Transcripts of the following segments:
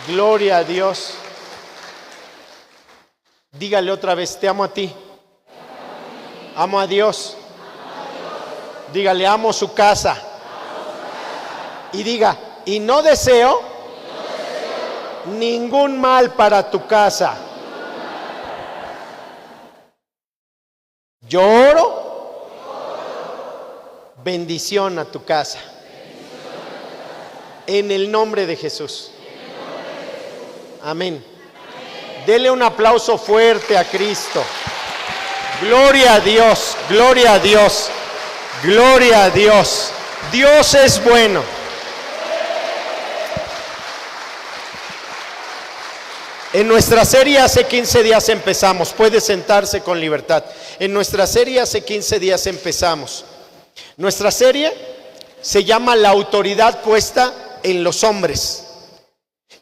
Gloria a Dios. Dígale otra vez, te amo a ti. Amo a Dios. Dígale, amo su casa. Y diga, y no deseo ningún mal para tu casa. Yo oro bendición a tu casa. En el nombre de Jesús. Amén. Dele un aplauso fuerte a Cristo. Gloria a Dios, gloria a Dios, gloria a Dios. Dios es bueno. En nuestra serie hace 15 días empezamos. Puede sentarse con libertad. En nuestra serie hace 15 días empezamos. Nuestra serie se llama La autoridad puesta en los hombres.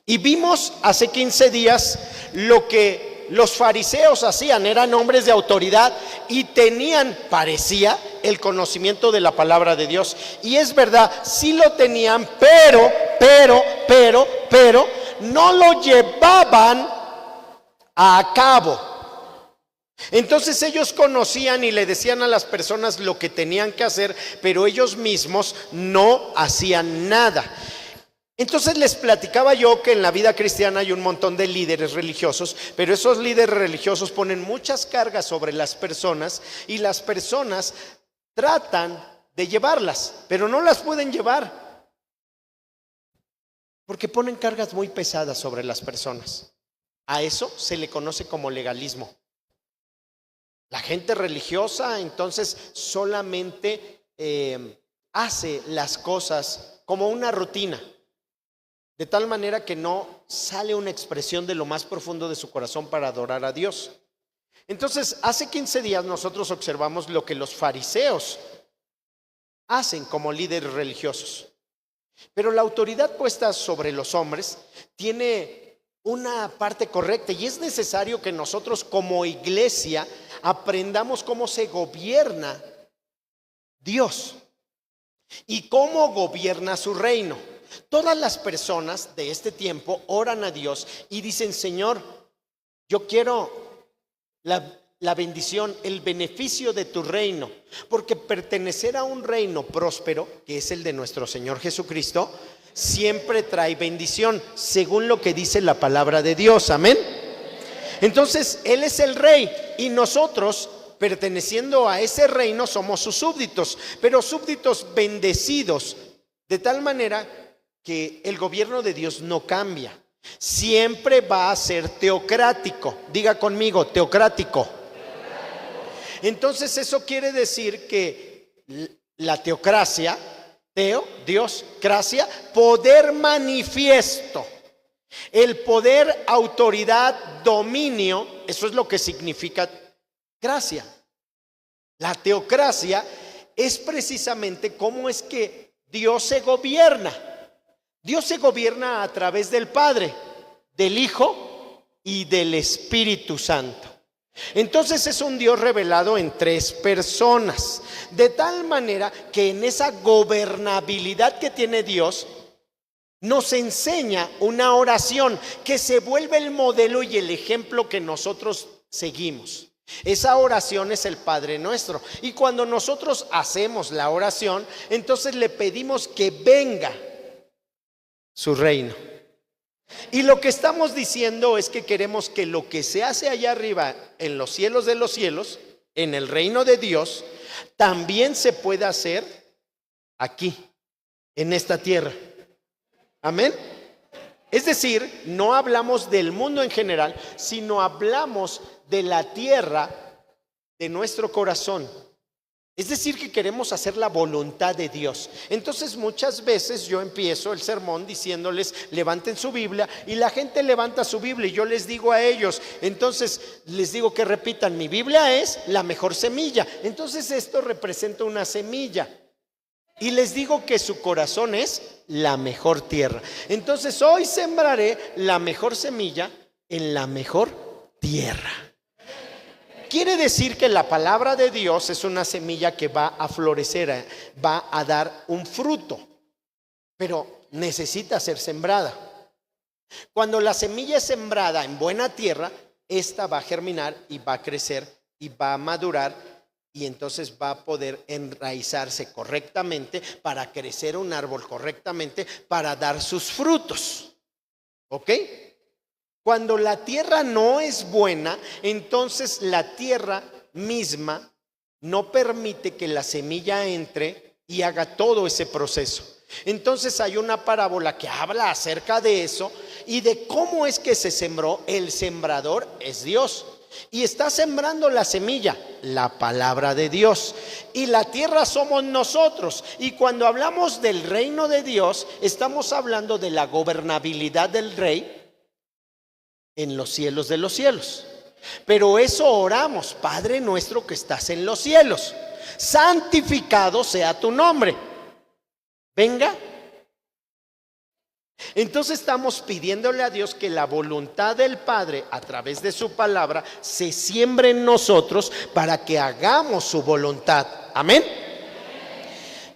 Y vimos hace 15 días lo que los fariseos hacían. Eran hombres de autoridad y tenían, parecía, el conocimiento de la palabra de Dios. Y es verdad, sí lo tenían, pero no lo llevaban a cabo. Entonces ellos conocían y le decían a las personas lo que tenían que hacer, pero ellos mismos no hacían nada. Entonces les platicaba yo que en la vida cristiana hay un montón de líderes religiosos, pero esos líderes religiosos ponen muchas cargas sobre las personas y las personas tratan de llevarlas, pero no las pueden llevar porque ponen cargas muy pesadas sobre las personas. A eso se le conoce como legalismo. La gente religiosa entonces solamente hace las cosas como una rutina, de tal manera que no sale una expresión de lo más profundo de su corazón para adorar a Dios. Entonces, hace 15 días nosotros observamos lo que los fariseos hacen como líderes religiosos. Pero la autoridad puesta sobre los hombres tiene una parte correcta y es necesario que nosotros como iglesia aprendamos cómo se gobierna Dios y cómo gobierna su reino. Todas las personas de este tiempo oran a Dios y dicen: Señor, yo quiero la bendición, el beneficio de tu reino, porque pertenecer a un reino próspero, que es el de nuestro Señor Jesucristo, siempre trae bendición, según lo que dice la palabra de Dios. Amén. Entonces, Él es el rey y nosotros, perteneciendo a ese reino, somos sus súbditos, pero súbditos bendecidos, de tal manera que el gobierno de Dios no cambia. Siempre va a ser teocrático. Diga conmigo, teocrático. Entonces eso quiere decir que la teocracia, teo, Dios, gracia, poder manifiesto. El poder, autoridad, dominio, eso es lo que significa gracia. La teocracia es precisamente cómo es que Dios se gobierna. Dios se gobierna a través del Padre, del Hijo y del Espíritu Santo. Entonces es un Dios revelado en tres personas, de tal manera que en esa gobernabilidad que tiene Dios nos enseña una oración que se vuelve el modelo y el ejemplo que nosotros seguimos. Esa oración es el Padre Nuestro, y cuando nosotros hacemos la oración, entonces le pedimos que venga su reino. Y lo que estamos diciendo es que queremos que lo que se hace allá arriba en los cielos de los cielos, en el reino de Dios, también se pueda hacer aquí, en esta tierra. Amén. Es decir, no hablamos del mundo en general, sino hablamos de la tierra de nuestro corazón. Es decir, que queremos hacer la voluntad de Dios. Entonces muchas veces yo empiezo el sermón diciéndoles: levanten su Biblia, y la gente levanta su Biblia y yo les digo a ellos, entonces les digo que repitan: mi Biblia es la mejor semilla. Entonces esto representa una semilla. Y les digo que su corazón es la mejor tierra. Entonces hoy sembraré la mejor semilla en la mejor tierra. Quiere decir que la palabra de Dios es una semilla que va a florecer, va a dar un fruto, pero necesita ser sembrada. Cuando la semilla es sembrada en buena tierra, esta va a germinar y va a crecer y va a madurar, y entonces va a poder enraizarse correctamente para crecer un árbol correctamente, para dar sus frutos. ¿Ok? Cuando la tierra no es buena, entonces la tierra misma no permite que la semilla entre y haga todo ese proceso. Entonces hay una parábola que habla acerca de eso y de cómo es que se sembró. El sembrador es Dios y está sembrando la semilla, la palabra de Dios, y la tierra somos nosotros. Y cuando hablamos del reino de Dios, estamos hablando de la gobernabilidad del rey en los cielos de los cielos. Pero eso oramos: Padre nuestro que estás en los cielos, santificado sea tu nombre, venga. Entonces estamos pidiéndole a Dios que la voluntad del Padre a través de su palabra se siembre en nosotros para que hagamos su voluntad. Amén.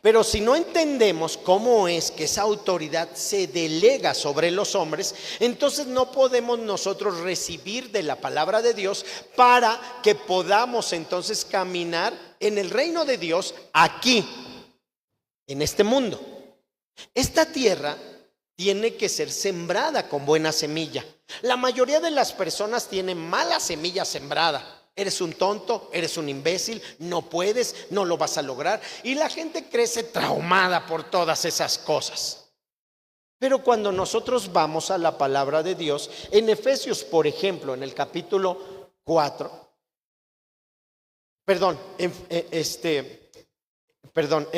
Pero si no entendemos cómo es que esa autoridad se delega sobre los hombres, entonces no podemos nosotros recibir de la palabra de Dios para que podamos entonces caminar en el reino de Dios aquí, en este mundo. Esta tierra tiene que ser sembrada con buena semilla. La mayoría de las personas tienen mala semilla sembrada. Eres un tonto, eres un imbécil, no puedes, no lo vas a lograr. Y la gente crece traumada por todas esas cosas. Pero cuando nosotros vamos a la palabra de Dios, en Efesios, por ejemplo, en el capítulo 4, en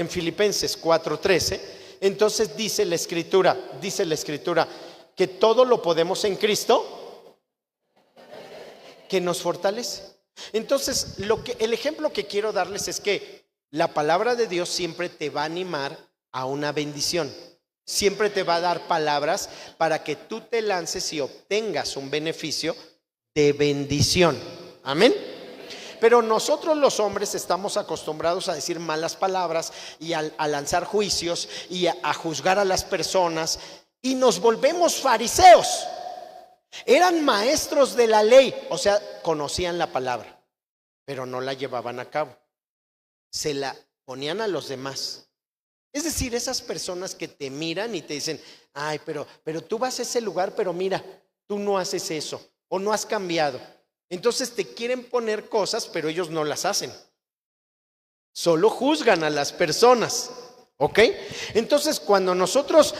Filipenses 4:13, entonces dice la escritura que todo lo podemos en Cristo que nos fortalece. Entonces, el ejemplo que quiero darles es que la palabra de Dios siempre te va a animar a una bendición. Siempre te va a dar palabras para que tú te lances y obtengas un beneficio de bendición. Amén. Pero nosotros los hombres estamos acostumbrados a decir malas palabras y a lanzar juicios y a juzgar a las personas, y nos volvemos fariseos. Eran maestros de la ley, o sea, conocían la palabra, pero no la llevaban a cabo. Se la ponían a los demás. Es decir, esas personas que te miran y te dicen: ay, pero tú vas a ese lugar, pero mira, tú no haces eso o no has cambiado. Entonces te quieren poner cosas, pero ellos no las hacen. Solo juzgan a las personas. ¿Ok? Entonces, cuando nosotros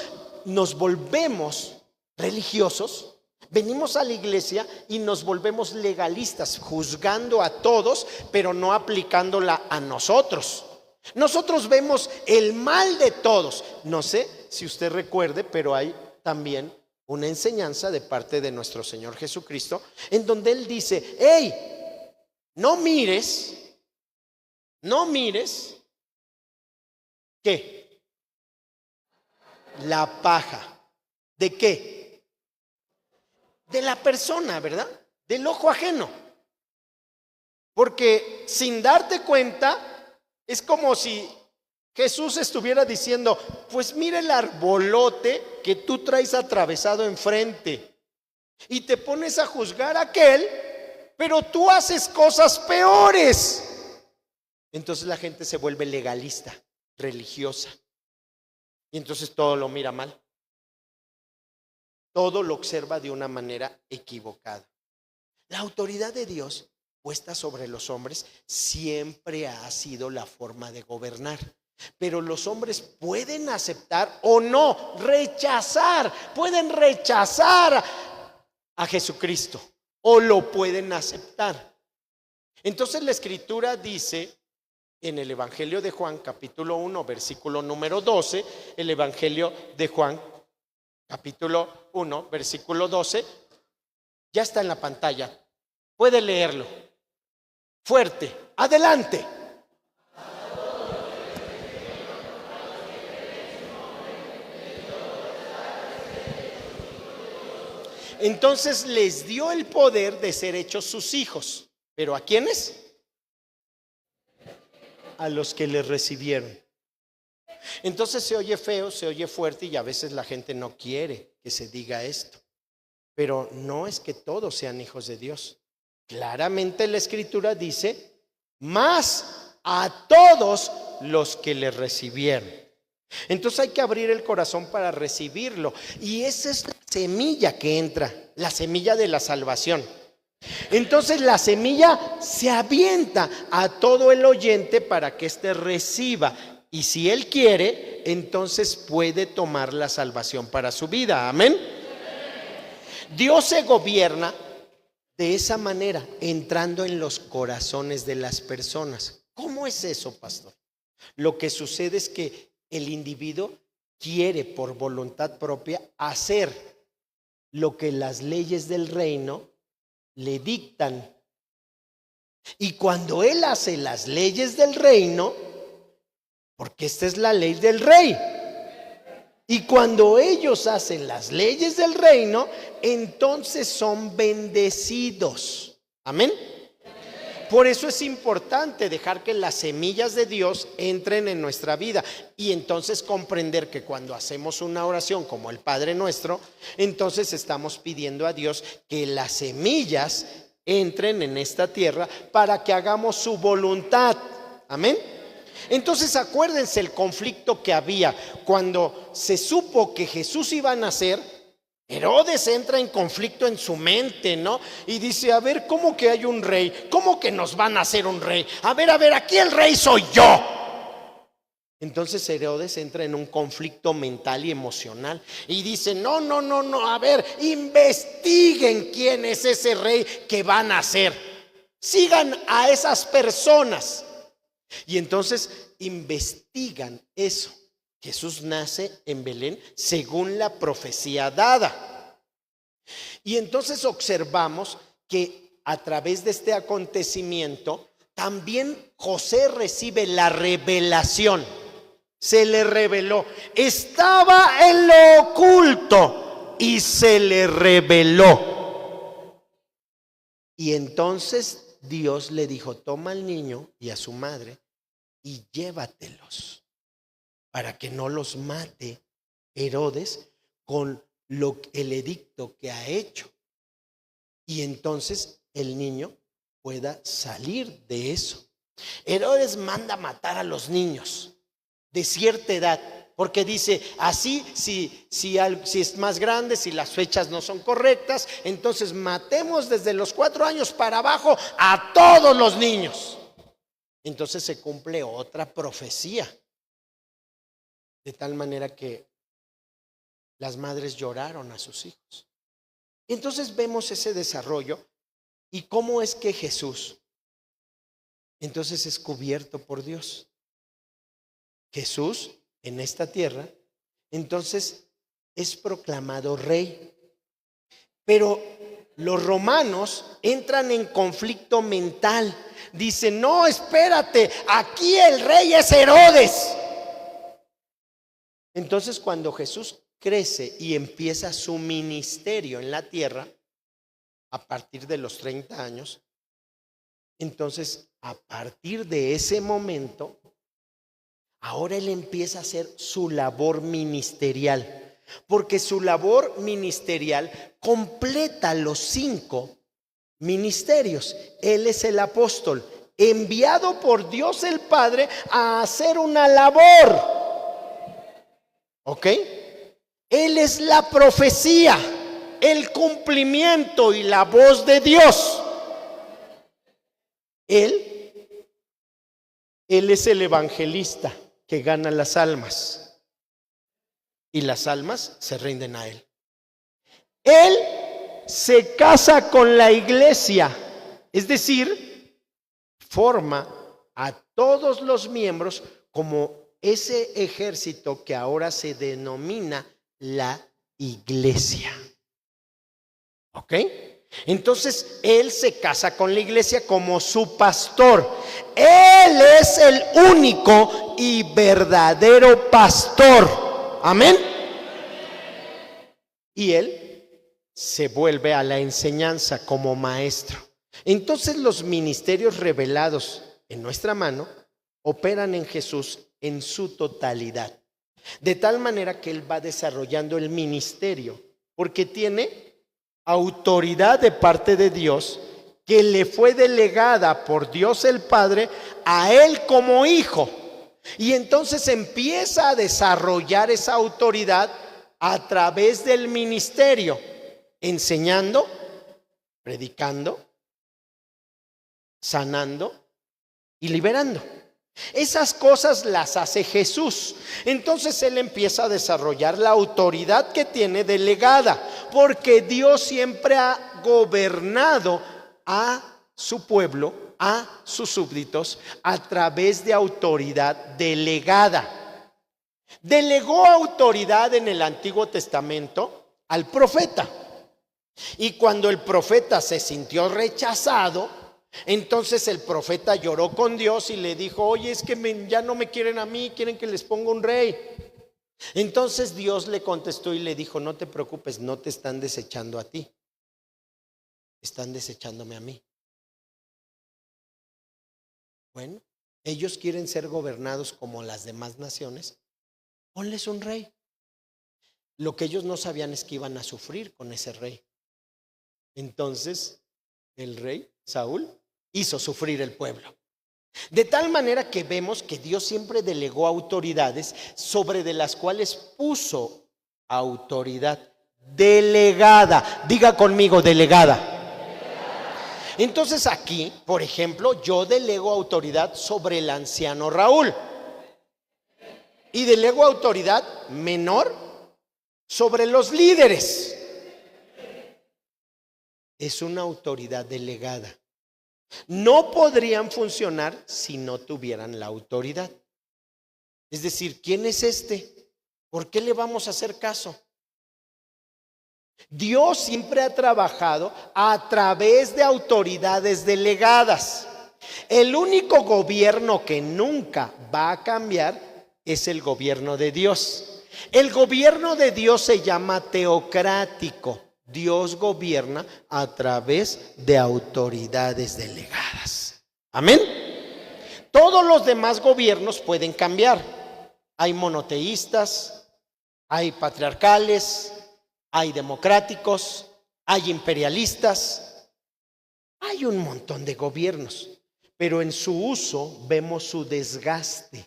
nos volvemos religiosos, venimos a la iglesia y nos volvemos legalistas, juzgando a todos, pero no aplicándola a nosotros. Nosotros vemos el mal de todos. No sé si usted recuerde, pero hay también una enseñanza de parte de nuestro Señor Jesucristo, en donde Él dice: hey, no mires, ¿qué? La paja. ¿De qué? De la persona, ¿verdad? Del ojo ajeno. Porque sin darte cuenta, es como si Jesús estuviera diciendo: pues mira el arbolote que tú traes atravesado enfrente, y te pones a juzgar a aquel, pero tú haces cosas peores. Entonces la gente se vuelve legalista, religiosa, y entonces todo lo mira mal. Todo lo observa de una manera equivocada. La autoridad de Dios puesta sobre los hombres siempre ha sido la forma de gobernar. Pero los hombres pueden aceptar o no, pueden rechazar a Jesucristo o lo pueden aceptar. Entonces la Escritura dice en el Evangelio de Juan, capítulo 1, versículo número 12, el Evangelio de Juan, capítulo 1, versículo 12, ya está en la pantalla. Puede leerlo. Fuerte. Adelante. Entonces les dio el poder de ser hechos sus hijos. ¿Pero a quiénes? A los que les recibieron. Entonces se oye feo, se oye fuerte, y a veces la gente no quiere que se diga esto. pero no es que todos sean hijos de Dios. Claramente la Escritura dice, más a todos los que le recibieron. Entonces hay que abrir el corazón para recibirlo. Y esa es la semilla que entra, la semilla de la salvación. Entonces la semilla se avienta a todo el oyente para que éste reciba. Y si él quiere, entonces puede tomar la salvación para su vida. Amén. Dios se gobierna de esa manera, entrando en los corazones de las personas. ¿Cómo es eso, pastor? Lo que sucede es que el individuo quiere por voluntad propia hacer lo que las leyes del reino le dictan. Y cuando él hace las leyes del reino, porque esta es la ley del rey, y cuando ellos hacen las leyes del reino, entonces son bendecidos. Amén. Por eso es importante dejar que las semillas de Dios entren en nuestra vida y entonces comprender que cuando hacemos una oración como el Padre Nuestro, entonces estamos pidiendo a Dios que las semillas entren en esta tierra para que hagamos su voluntad. Amén. Entonces acuérdense el conflicto que había cuando se supo que Jesús iba a nacer. Herodes entra en conflicto en su mente, ¿no? Y dice, a ver, ¿cómo que hay un rey? ¿Cómo que nos van a hacer un rey? A ver, aquí el rey soy yo. Entonces Herodes entra en un conflicto mental y emocional y dice, no, a ver, investiguen quién es ese rey que van a nacer. Sigan a esas personas. Y entonces investigan eso. Jesús nace en Belén según la profecía dada. Y entonces observamos que a través de este acontecimiento también José recibe la revelación. Se le reveló. Estaba en lo oculto y se le reveló. Y entonces Dios le dijo, toma al niño y a su madre y llévatelos, para que no los mate Herodes con el edicto que ha hecho. Y entonces el niño pueda salir de eso. Herodes manda matar a los niños de cierta edad, porque dice, así si es más grande, si las fechas no son correctas, entonces matemos desde los 4 años para abajo a todos los niños. Entonces se cumple otra profecía. De tal manera que las madres lloraron a sus hijos. Entonces vemos ese desarrollo y cómo es que Jesús entonces es cubierto por Dios. Jesús en esta tierra entonces es proclamado rey. Pero los romanos entran en conflicto mental. Dicen, no, espérate, aquí el rey es Herodes. Entonces cuando Jesús crece y empieza su ministerio en la tierra, a partir de los 30 años, entonces a partir de ese momento, ahora él empieza a hacer su labor ministerial, porque su labor ministerial completa los 5 ministerios. Él es el apóstol, enviado por Dios el Padre a hacer una labor. ¿Ok? Él es la profecía, el cumplimiento y la voz de Dios. Él es el evangelista que gana las almas y las almas se rinden a él. Él se casa con la iglesia, es decir, forma a todos los miembros como ese ejército que ahora se denomina la iglesia. ¿Ok? Entonces él se casa con la iglesia como su pastor. Él es el único y verdadero pastor. Amén. Y él se vuelve a la enseñanza como maestro. Entonces los ministerios revelados en nuestra mano operan en Jesús en su totalidad, de tal manera que él va desarrollando el ministerio, porque tiene autoridad de parte de Dios que le fue delegada por Dios el Padre a él como hijo. Y entonces empieza a desarrollar esa autoridad a través del ministerio, enseñando, predicando, sanando y liberando. Esas cosas las hace Jesús. Entonces él empieza a desarrollar la autoridad que tiene delegada, porque Dios siempre ha gobernado a su pueblo, a sus súbditos, a través de autoridad delegada. Delegó autoridad en el Antiguo Testamento al profeta. Y cuando el profeta se sintió rechazado, entonces el profeta lloró con Dios y le dijo: oye, es que ya no me quieren a mí, quieren que les ponga un rey. Entonces Dios le contestó y le dijo: no te preocupes, no te están desechando a ti, están desechándome a mí. Bueno, ellos quieren ser gobernados como las demás naciones, ponles un rey. Lo que ellos no sabían es que iban a sufrir con ese rey. Entonces el rey Saúl hizo sufrir el pueblo. De tal manera que vemos que Dios siempre delegó autoridades sobre de las cuales puso autoridad delegada. Diga conmigo, delegada. Entonces aquí, por ejemplo, yo delego autoridad sobre el anciano Raúl y delego autoridad menor sobre los líderes. Es una autoridad delegada. No podrían funcionar si no tuvieran la autoridad. Es decir, ¿quién es este? ¿Por qué le vamos a hacer caso? Dios siempre ha trabajado a través de autoridades delegadas. El único gobierno que nunca va a cambiar es el gobierno de Dios. El gobierno de Dios se llama teocrático. Dios gobierna a través de autoridades delegadas. Amén. Todos los demás gobiernos pueden cambiar. Hay monoteístas, hay patriarcales, hay democráticos, hay imperialistas, hay un montón de gobiernos, pero en su uso vemos su desgaste.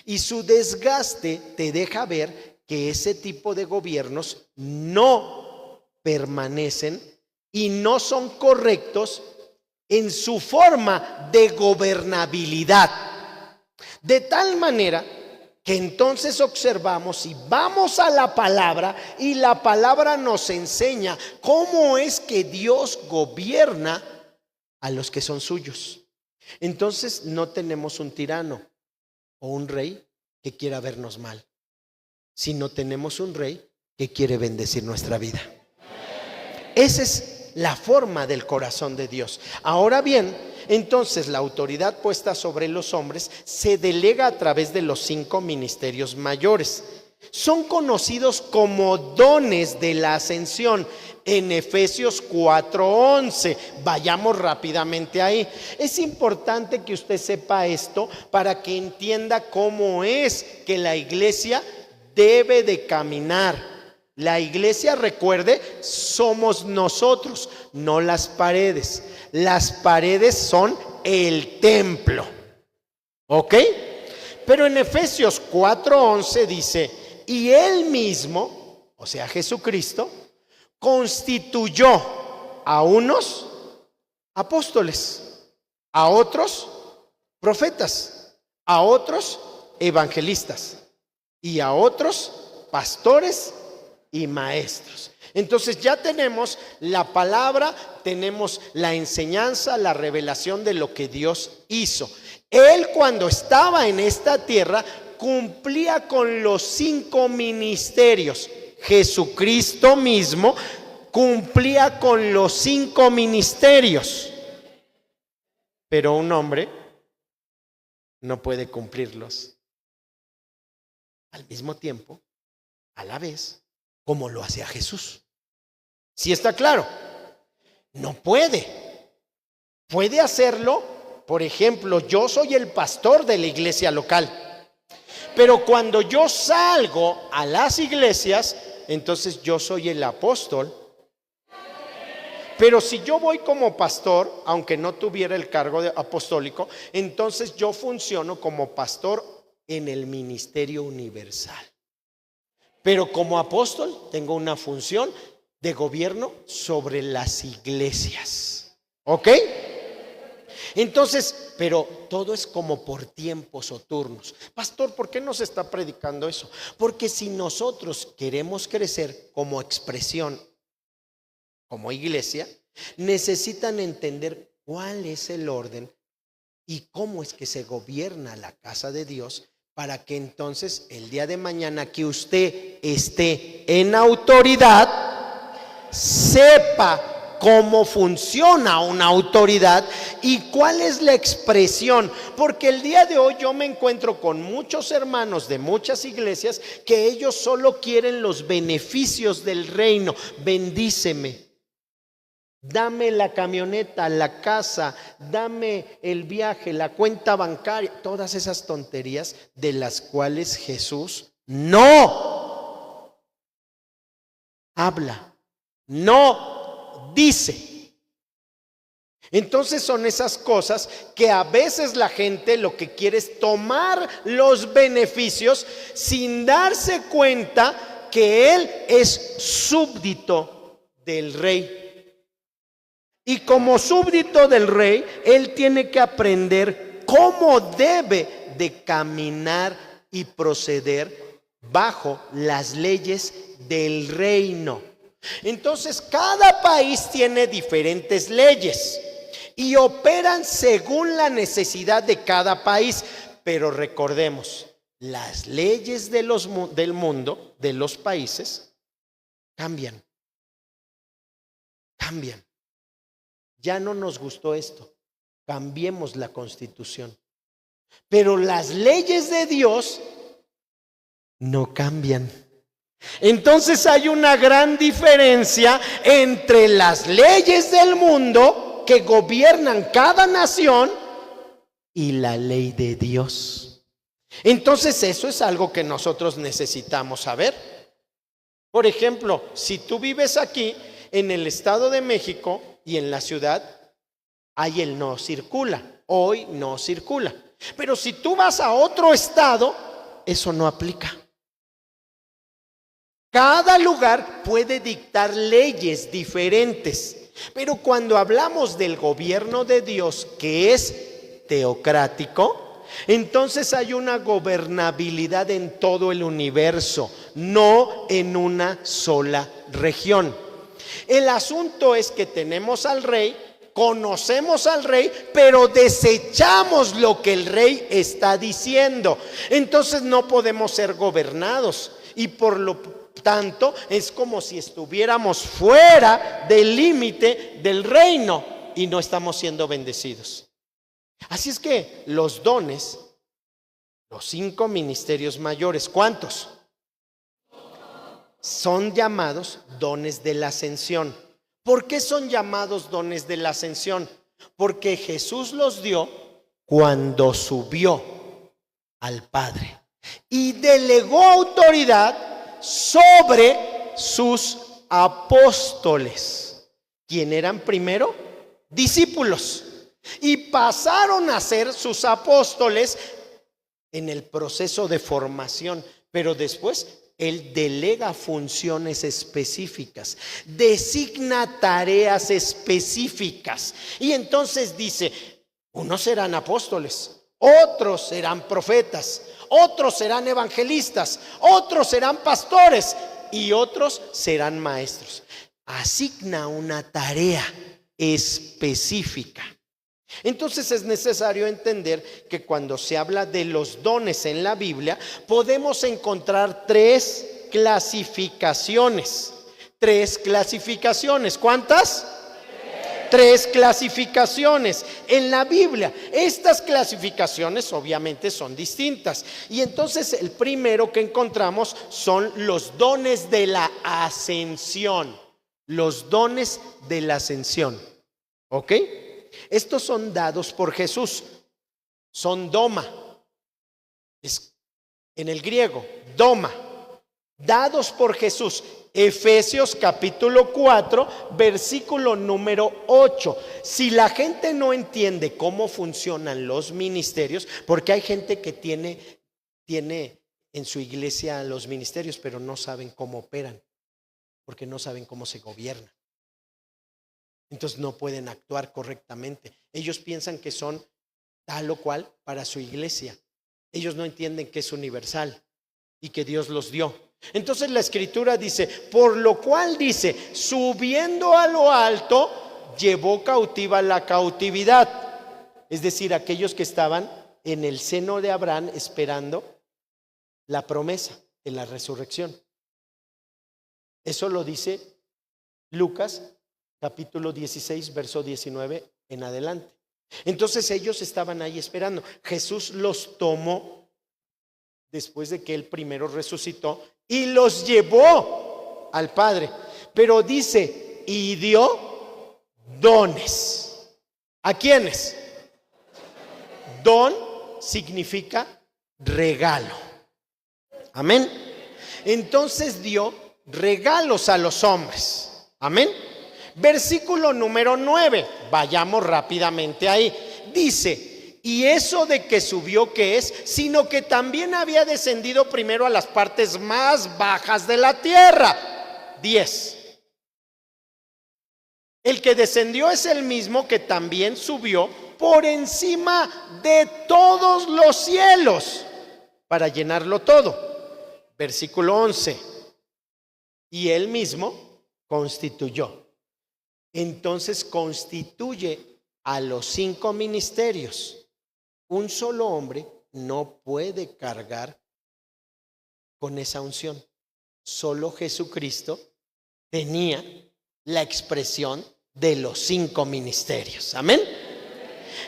Y su desgaste te deja ver que ese tipo de gobiernos no permanecen y no son correctos en su forma de gobernabilidad. De tal manera que entonces observamos y vamos a la palabra, y la palabra nos enseña cómo es que Dios gobierna a los que son suyos. Entonces no tenemos un tirano o un rey que quiera vernos mal, sino tenemos un rey que quiere bendecir nuestra vida. Esa es la forma del corazón de Dios. Ahora bien, entonces la autoridad puesta sobre los hombres se delega a través de los 5 ministerios mayores. Son conocidos como dones de la ascensión en Efesios 4:11. Vayamos rápidamente ahí. Es importante que usted sepa esto para que entienda cómo es que la iglesia debe de caminar. La iglesia, recuerde, somos nosotros, no las paredes. Las paredes son el templo. ¿Ok? Pero en Efesios 4:11 dice: y él mismo, o sea Jesucristo, constituyó a unos apóstoles, a otros profetas, a otros evangelistas y a otros pastores y maestros. Entonces ya tenemos la palabra, tenemos la enseñanza, la revelación de lo que Dios hizo. Él, cuando estaba en esta tierra, cumplía con los 5 ministerios. Jesucristo mismo cumplía con los 5 ministerios. Pero un hombre no puede cumplirlos al mismo tiempo, a la vez, como lo hacía Jesús. ¿Sí está claro? No puede. Puede hacerlo, por ejemplo, yo soy el pastor de la iglesia local, pero cuando yo salgo a las iglesias, entonces yo soy el apóstol Pero si yo voy como pastor, aunque no tuviera el cargo de apostólico, entonces yo funciono como pastor en el ministerio universal. Pero como apóstol tengo una función de gobierno sobre las iglesias. ¿Ok? Entonces, pero todo es como por tiempos o turnos. Pastor, ¿por qué nos está predicando eso? Porque si nosotros queremos crecer como expresión, como iglesia, necesitan entender cuál es el orden y cómo es que se gobierna la casa de Dios, para que entonces el día de mañana que usted esté en autoridad, sepa cómo funciona una autoridad y cuál es la expresión. Porque el día de hoy yo me encuentro con muchos hermanos de muchas iglesias que ellos solo quieren los beneficios del reino. Bendíceme, dame la camioneta, la casa, dame el viaje, la cuenta bancaria, todas esas tonterías de las cuales Jesús no habla, no dice. Entonces son esas cosas que a veces la gente lo que quiere es tomar los beneficios sin darse cuenta que él es súbdito del rey. Y como súbdito del rey, él tiene que aprender cómo debe de caminar y proceder bajo las leyes del reino. Entonces, cada país tiene diferentes leyes y operan según la necesidad de cada país. Pero recordemos, las leyes del mundo, de los países, cambian. Ya no nos gustó esto, cambiemos la Constitución. Pero las leyes de Dios no cambian. Entonces hay una gran diferencia entre las leyes del mundo que gobiernan cada nación y la ley de Dios. Entonces eso es algo que nosotros necesitamos saber. Por ejemplo, si tú vives aquí en el Estado de México y en la ciudad, hay el no circula, hoy no circula. Pero si tú vas a otro estado, eso no aplica. Cada lugar puede dictar leyes diferentes, pero cuando hablamos del gobierno de Dios, que es teocrático, entonces hay una gobernabilidad en todo el universo, no en una sola región. El asunto es que tenemos al rey, conocemos al rey, pero desechamos lo que el rey está diciendo. Entonces no podemos ser gobernados y por lo tanto es como si estuviéramos fuera del límite del reino y no estamos siendo bendecidos. Así es que los dones, los 5 ministerios mayores, ¿cuántos? Son llamados dones de la ascensión. ¿Por qué son llamados dones de la ascensión? Porque Jesús los dio cuando subió al Padre y delegó autoridad sobre sus apóstoles, quien eran primero discípulos, y pasaron a ser sus apóstoles en el proceso de formación, pero después él delega funciones específicas, designa tareas específicas. Y entonces dice, unos serán apóstoles, otros serán profetas, otros serán evangelistas, otros serán pastores y otros serán maestros. Asigna una tarea específica. Entonces es necesario entender que cuando se habla de los dones en la Biblia, podemos encontrar 3 clasificaciones. 3 clasificaciones. ¿Cuántas? 3 clasificaciones en la Biblia. Estas clasificaciones obviamente son distintas. Y entonces el primero que encontramos son los dones de la ascensión. Los dones de la ascensión. ¿Ok? Estos son dados por Jesús, son doma, es en el griego, doma, dados por Jesús. Efesios capítulo 4, versículo número 8. Si la gente no entiende cómo funcionan los ministerios, porque hay gente que tiene en su iglesia los ministerios, pero no saben cómo operan, porque no saben cómo se gobierna. Entonces no pueden actuar correctamente. Ellos piensan que son tal o cual para su iglesia. Ellos no entienden que es universal y que Dios los dio. Entonces la escritura dice, por lo cual dice, subiendo a lo alto, llevó cautiva la cautividad. Es decir, aquellos que estaban en el seno de Abraham esperando la promesa de la resurrección. Eso lo dice Lucas capítulo 16, verso 19 en adelante. Entonces ellos estaban ahí esperando. Jesús los tomó después de que él primero resucitó y los llevó al Padre. Pero dice, y dio dones. ¿A quiénes? Don significa regalo. Amén. Entonces dio regalos a los hombres. Amén. Versículo número 9. Vayamos rápidamente ahí. Dice, y eso de que subió, ¿qué es? Sino que también había descendido primero a las partes más bajas de la tierra. 10. El que descendió es el mismo que también subió por encima de todos los cielos para llenarlo todo. Versículo 11. Y él mismo constituyó. Entonces constituye a los 5 ministerios. Un solo hombre no puede cargar con esa unción. Solo Jesucristo tenía la expresión de los 5 ministerios. Amén.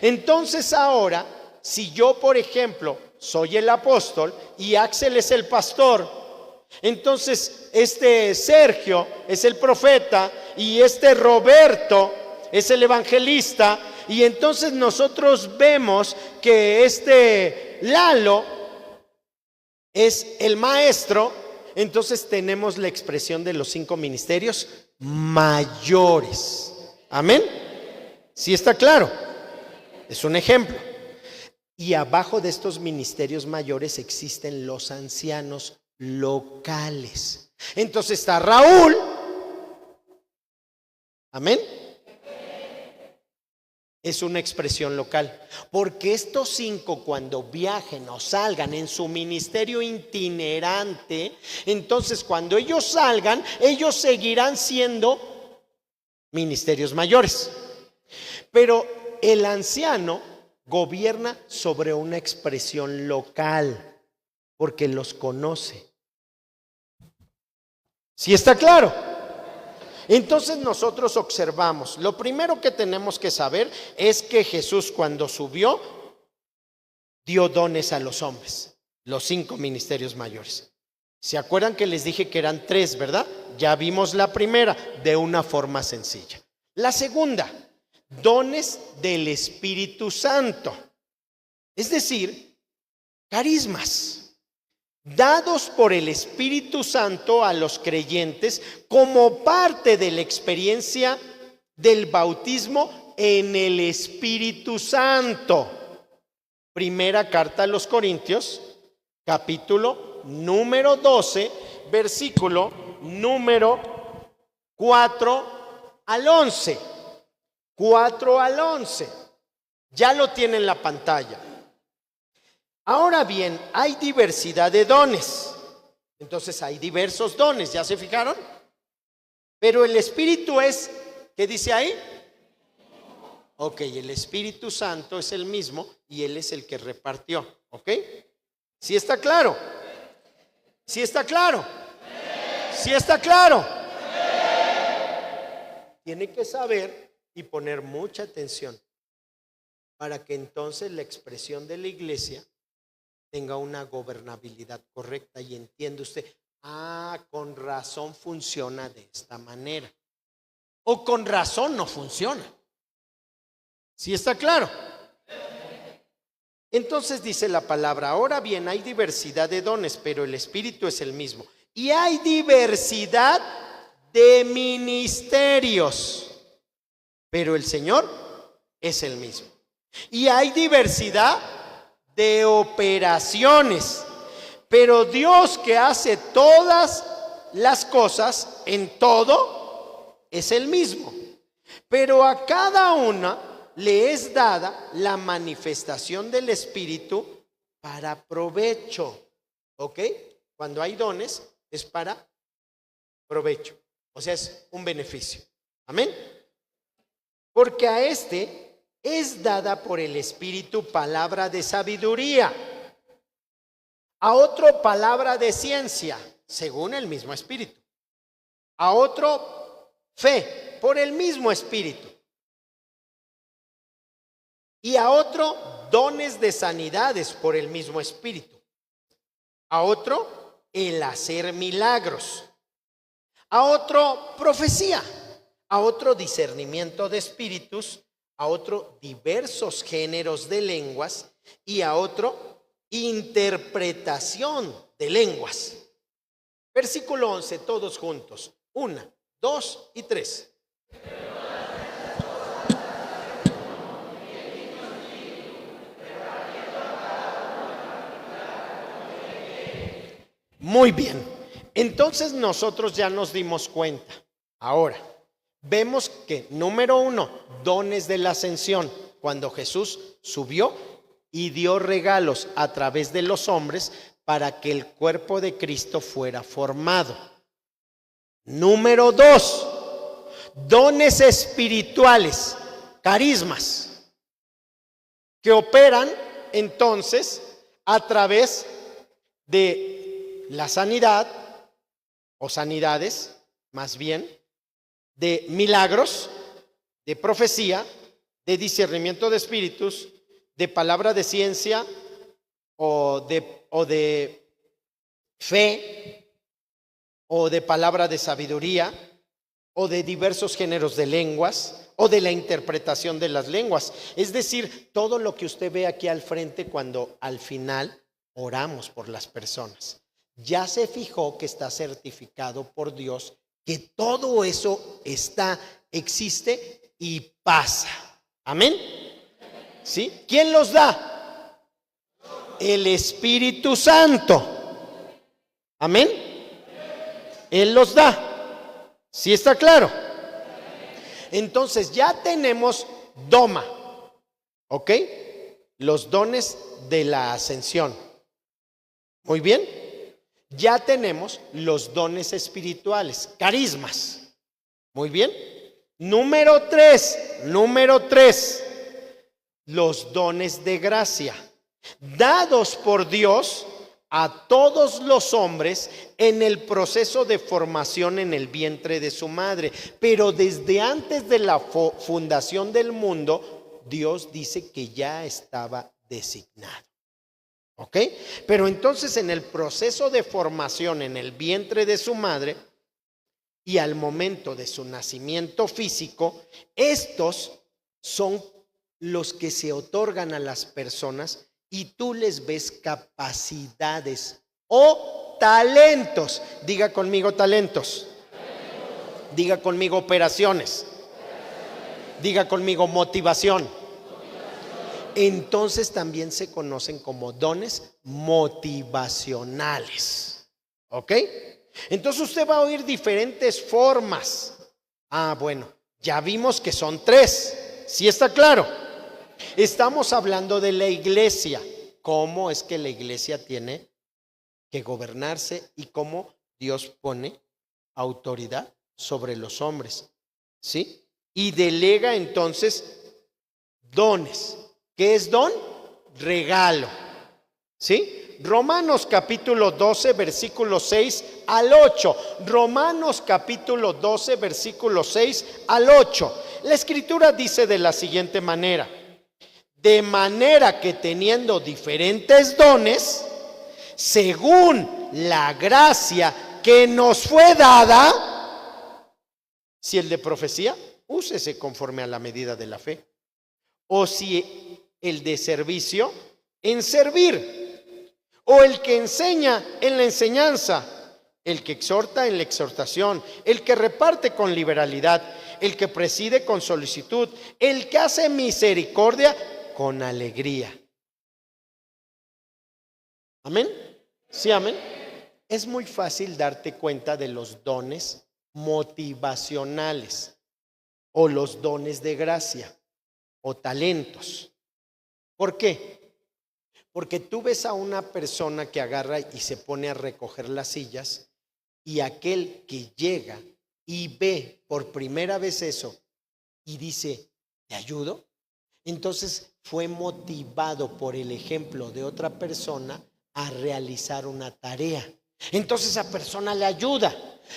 Entonces ahora, si yo, por ejemplo, soy el apóstol y Axel es el pastor, entonces Sergio es el profeta y Roberto es el evangelista, y entonces nosotros vemos que Lalo es el maestro. Entonces tenemos la expresión de los 5 ministerios mayores. Amén. ¿Sí está claro? Es un ejemplo. Y abajo de estos ministerios mayores existen los ancianos locales. Entonces está Raúl. Amén. Es una expresión local, porque estos 5 cuando viajen o salgan en su ministerio itinerante, entonces cuando ellos salgan, ellos seguirán siendo ministerios mayores. Pero el anciano gobierna sobre una expresión local, porque los conoce. ¿Sí está claro? Entonces nosotros observamos, lo primero que tenemos que saber es que Jesús cuando subió dio dones a los hombres, los 5 ministerios mayores. ¿Se acuerdan que les dije que eran 3, verdad? Ya vimos la primera de una forma sencilla. La segunda, dones del Espíritu Santo, es decir, carismas dados por el Espíritu Santo a los creyentes como parte de la experiencia del bautismo en el Espíritu Santo. Primera carta a los Corintios, capítulo número 12, versículo número 4 al 11. 4 al 11. Ya lo tiene en la pantalla. Ahora bien, hay diversidad de dones. Entonces hay diversos dones, ¿ya se fijaron? Pero el Espíritu es, ¿qué dice ahí? Ok, el Espíritu Santo es el mismo y Él es el que repartió. ¿Ok? ¿Sí está claro? ¿Sí está claro? ¿Sí está claro? Tiene que saber y poner mucha atención para que entonces la expresión de la iglesia tenga una gobernabilidad correcta y entiende usted, con razón funciona de esta manera, o con razón no funciona. ¿Sí está claro? Entonces dice la palabra, ahora bien hay diversidad de dones, pero el Espíritu es el mismo. Y hay diversidad de ministerios, pero el Señor es el mismo. Y hay diversidad de operaciones, pero Dios, que hace todas las cosas en todo, es el mismo. Pero a cada una le es dada la manifestación del Espíritu para provecho. ¿Ok? Cuando hay dones es para provecho. O sea, es un beneficio. Amén. Porque a este es dada por el Espíritu palabra de sabiduría, a otro palabra de ciencia, según el mismo Espíritu, a otro fe, por el mismo Espíritu, y a otro dones de sanidades por el mismo Espíritu, a otro el hacer milagros, a otro profecía, a otro discernimiento de espíritus, a otro diversos géneros de lenguas y a otro interpretación de lenguas. Versículo 11, todos juntos. 1, 2 y 3. Muy bien. Entonces nosotros ya nos dimos cuenta. Ahora, vemos que, número 1, dones de la ascensión. Cuando Jesús subió y dio regalos a través de los hombres para que el cuerpo de Cristo fuera formado. Número 2, dones espirituales, carismas, que operan entonces a través de la sanidad, o sanidades, más bien, de milagros, de profecía, de discernimiento de espíritus, de palabra de ciencia o de fe, o de palabra de sabiduría, o de diversos géneros de lenguas, o de la interpretación de las lenguas. Es decir, todo lo que usted ve aquí al frente cuando al final oramos por las personas. Ya se fijó que está certificado por Dios, que todo eso existe y pasa. Amén. ¿Sí? ¿Quién los da? El Espíritu Santo. Amén. Él los da. ¿Sí está claro? Entonces ya tenemos doma. ¿Ok? Los dones de la ascensión. Muy bien. Ya tenemos los dones espirituales, carismas. Muy bien. Número 3, los dones de gracia, dados por Dios a todos los hombres en el proceso de formación en el vientre de su madre. Pero desde antes de la fundación del mundo, Dios dice que ya estaba designado. ¿Ok? Pero entonces en el proceso de formación en el vientre de su madre y al momento de su nacimiento físico, estos son los que se otorgan a las personas y tú les ves capacidades o talentos. Diga conmigo talentos. Diga conmigo operaciones. Diga conmigo motivación. Entonces también se conocen como dones motivacionales. ¿Ok? Entonces usted va a oír diferentes formas. Bueno, ya vimos que son 3. ¿Sí está claro? Estamos hablando de la iglesia. ¿Cómo es que la iglesia tiene que gobernarse y cómo Dios pone autoridad sobre los hombres? ¿Sí? Y delega entonces dones. ¿Qué es don? Regalo. ¿Sí? Romanos capítulo 12, versículo 6 al 8. Romanos capítulo 12, versículo 6 al 8. La escritura dice de la siguiente manera: de manera que teniendo diferentes dones, según la gracia que nos fue dada, si el de profecía, úsese conforme a la medida de la fe. O si el de servicio, en servir. O el que enseña, en la enseñanza. el que exhorta en la exhortación, el que reparte con liberalidad, el que preside con solicitud, el que hace misericordia con alegría. ¿Amén? Sí, amén. Es muy fácil darte cuenta de los dones motivacionales o los dones de gracia o talentos. ¿Por qué? Porque tú ves a una persona que agarra y se pone a recoger las sillas, y aquel que llega y ve por primera vez eso y dice, ¿te ayudo? Entonces fue motivado por el ejemplo de otra persona a realizar una tarea. Entonces esa persona le ayuda,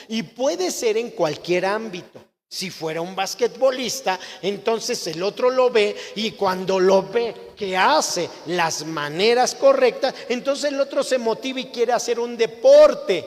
y puede ser en cualquier ámbito. Si fuera un basquetbolista, entonces el otro lo ve, y cuando lo ve que hace las maneras correctas, entonces el otro se motiva y quiere hacer un deporte.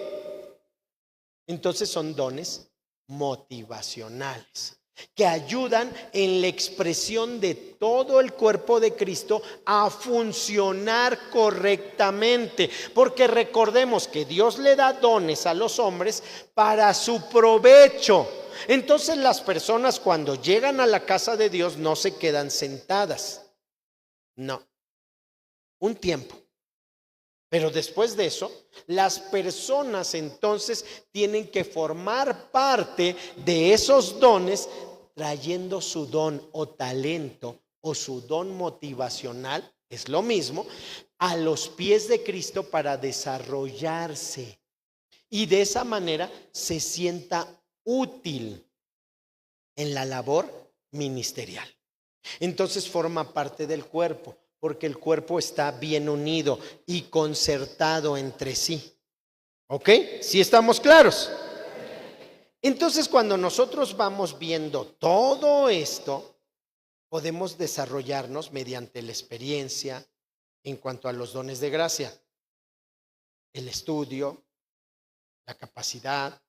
Entonces son dones motivacionales que ayudan en la expresión de todo el cuerpo de Cristo a funcionar correctamente. Porque recordemos que Dios le da dones a los hombres para su provecho. Entonces las personas cuando llegan a la casa de Dios no se quedan sentadas. No, un tiempo. Pero después de eso, las personas entonces tienen que formar parte de esos dones, trayendo su don o talento o su don motivacional, es lo mismo, a los pies de Cristo para desarrollarse. Y de esa manera se sienta útil en la labor ministerial. Entonces forma parte del cuerpo, porque el cuerpo está bien unido y concertado entre sí. ¿Ok? ¿Sí estamos claros? Entonces, cuando nosotros vamos viendo todo esto, podemos desarrollarnos mediante la experiencia en cuanto a los dones de gracia, el estudio, la capacidad,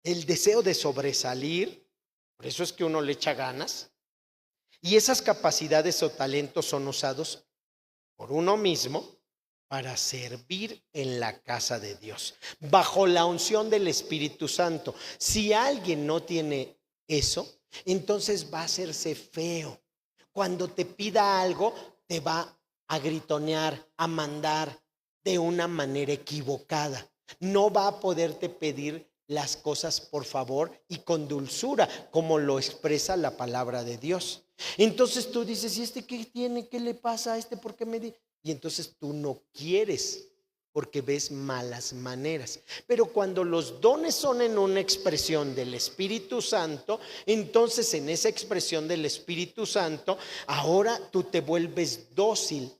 el deseo de sobresalir. Por eso es que uno le echa ganas. Y esas capacidades o talentos son usados por uno mismo para servir en la casa de Dios, bajo la unción del Espíritu Santo. Si alguien no tiene eso, entonces va a hacerse feo. Cuando te pida algo, te va a gritonear, a mandar de una manera equivocada. No va a poderte pedir las cosas por favor y con dulzura, como lo expresa la palabra de Dios. Entonces tú dices, ¿y este qué tiene? ¿Qué le pasa a este? ¿Por qué me di? Y entonces tú no quieres, porque ves malas maneras. Pero cuando los dones son en una expresión del Espíritu Santo, entonces en esa expresión del Espíritu Santo, ahora tú te vuelves dócil,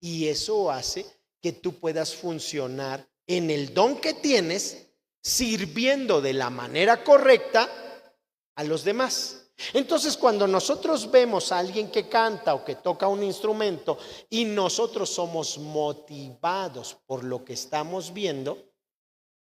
y eso hace que tú puedas funcionar en el don que tienes, sirviendo de la manera correcta a los demás. Entonces, cuando nosotros vemos a alguien que canta o que toca un instrumento y nosotros somos motivados por lo que estamos viendo,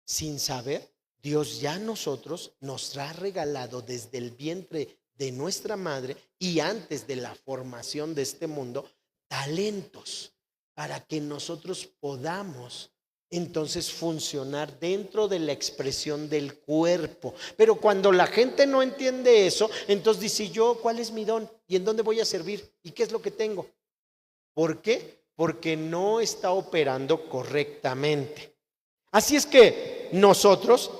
sin saber, Dios ya nosotros nos ha regalado desde el vientre de nuestra madre y antes de la formación de este mundo, talentos para que nosotros podamos entonces funcionar dentro de la expresión del cuerpo. Pero cuando la gente no entiende eso, entonces dice, yo, ¿cuál es mi don? ¿Y en dónde voy a servir? ¿Y qué es lo que tengo? ¿Por qué? Porque no está operando correctamente. Así es que nosotros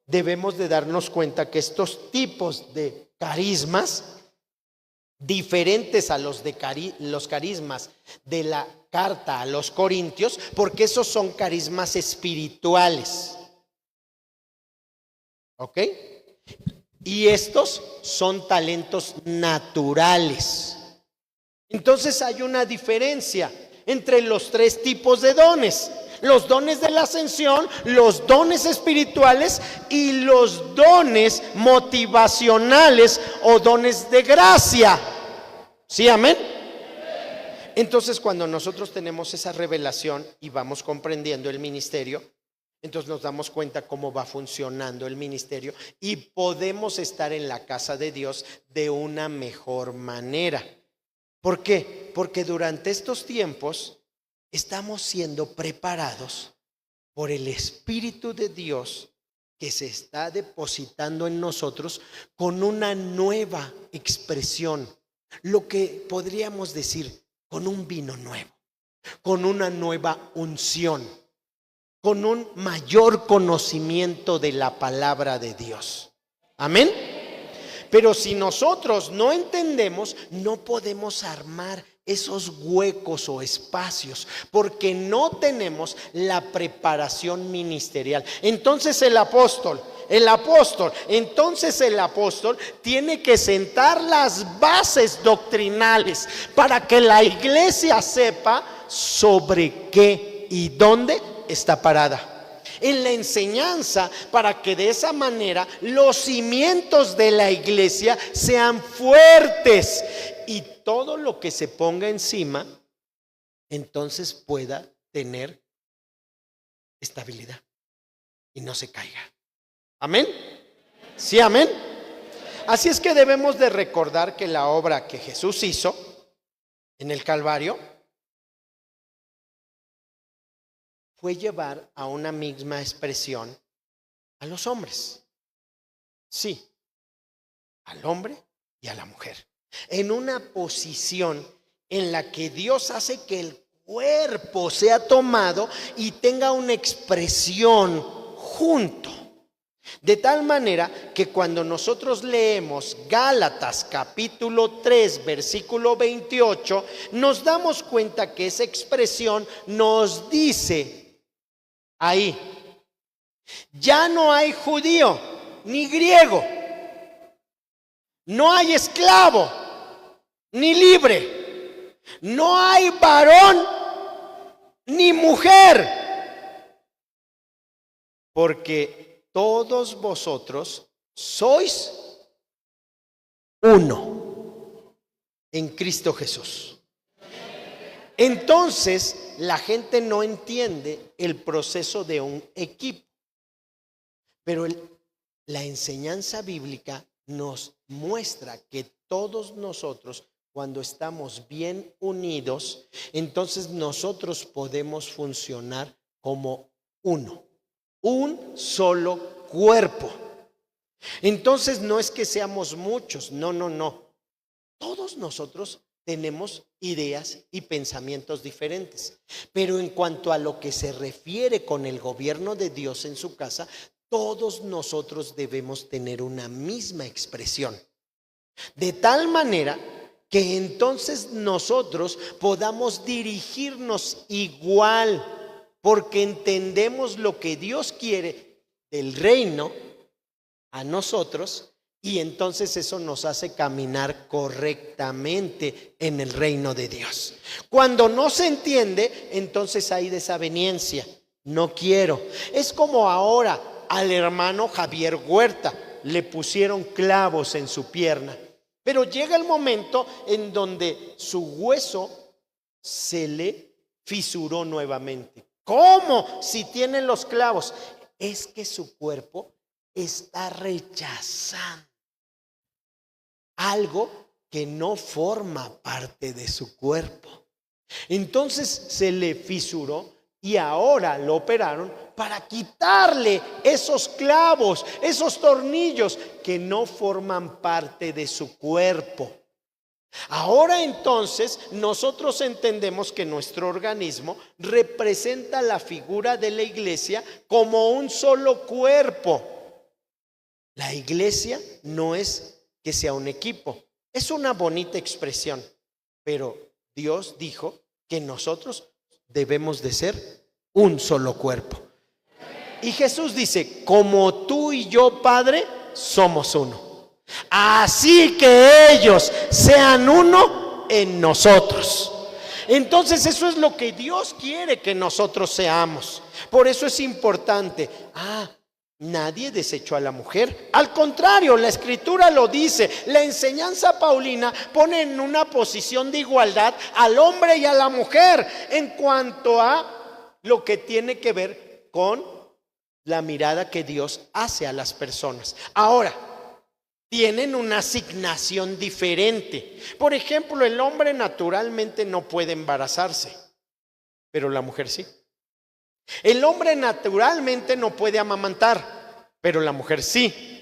debemos de darnos cuenta que estos tipos de carismas, diferentes a los de los carismas de la carta a los Corintios, porque esos son carismas espirituales. ¿Ok? Y estos son talentos naturales. Entonces hay una diferencia entre los tres tipos de dones: los dones de la ascensión, los dones espirituales y los dones motivacionales o dones de gracia. ¿Sí, amén? Entonces, cuando nosotros tenemos esa revelación y vamos comprendiendo el ministerio, entonces nos damos cuenta cómo va funcionando el ministerio y podemos estar en la casa de Dios de una mejor manera. ¿Por qué? Porque durante estos tiempos estamos siendo preparados por el Espíritu de Dios que se está depositando en nosotros con una nueva expresión, lo que podríamos decir con un vino nuevo, con una nueva unción, con un mayor conocimiento de la palabra de Dios. Amén. Pero si nosotros no entendemos, no podemos armar esos huecos o espacios, porque no tenemos la preparación ministerial. Entonces el apóstol tiene que sentar las bases doctrinales para que la iglesia sepa sobre qué y dónde está parada. En la enseñanza, para que de esa manera los cimientos de la iglesia sean fuertes y todo lo que se ponga encima entonces pueda tener estabilidad y no se caiga. Amén. Sí, amén. Así es que debemos de recordar que la obra que Jesús hizo en el Calvario fue llevar a una misma expresión a los hombres. Sí, al hombre y a la mujer. En una posición en la que Dios hace que el cuerpo sea tomado y tenga una expresión junto. De tal manera que cuando nosotros leemos Gálatas capítulo 3 versículo 28, nos damos cuenta que esa expresión nos dice ahí, ya no hay judío ni griego, no hay esclavo ni libre, no hay varón ni mujer, porque todos vosotros sois uno en Cristo Jesús. Entonces la gente no entiende el proceso de un equipo, pero la enseñanza bíblica nos muestra que todos nosotros, cuando estamos bien unidos, entonces nosotros podemos funcionar como uno, un solo cuerpo. Entonces no es que seamos muchos, no. Todos nosotros tenemos ideas y pensamientos diferentes, pero en cuanto a lo que se refiere con el gobierno de Dios en su casa, todos nosotros debemos tener una misma expresión, de tal manera que entonces nosotros podamos dirigirnos igual, porque entendemos lo que Dios quiere del reino a nosotros. Y entonces eso nos hace caminar correctamente en el reino de Dios. Cuando no se entiende, entonces hay desaveniencia. No quiero. Es como ahora al hermano Javier Huerta. Le pusieron clavos en su pierna. Pero llega el momento en donde su hueso se le fisuró nuevamente. ¿Cómo? Si tiene los clavos. Es que su cuerpo está rechazando algo que no forma parte de su cuerpo. Entonces se le fisuró y ahora lo operaron para quitarle esos clavos, esos tornillos que no forman parte de su cuerpo. Ahora entonces nosotros entendemos que nuestro organismo representa la figura de la iglesia como un solo cuerpo. La iglesia no es que sea un equipo. Es una bonita expresión, pero Dios dijo que nosotros debemos de ser un solo cuerpo. Y Jesús dice, como tú y yo, Padre, somos uno. Así que ellos sean uno en nosotros. Entonces eso es lo que Dios quiere que nosotros seamos. Por eso es importante. Nadie desechó a la mujer. Al contrario, la escritura lo dice. La enseñanza paulina pone en una posición de igualdad al hombre y a la mujer en cuanto a lo que tiene que ver con la mirada que Dios hace a las personas. Ahora, tienen una asignación diferente. Por ejemplo, el hombre naturalmente no puede embarazarse, pero la mujer sí. El hombre naturalmente no puede amamantar, pero la mujer sí.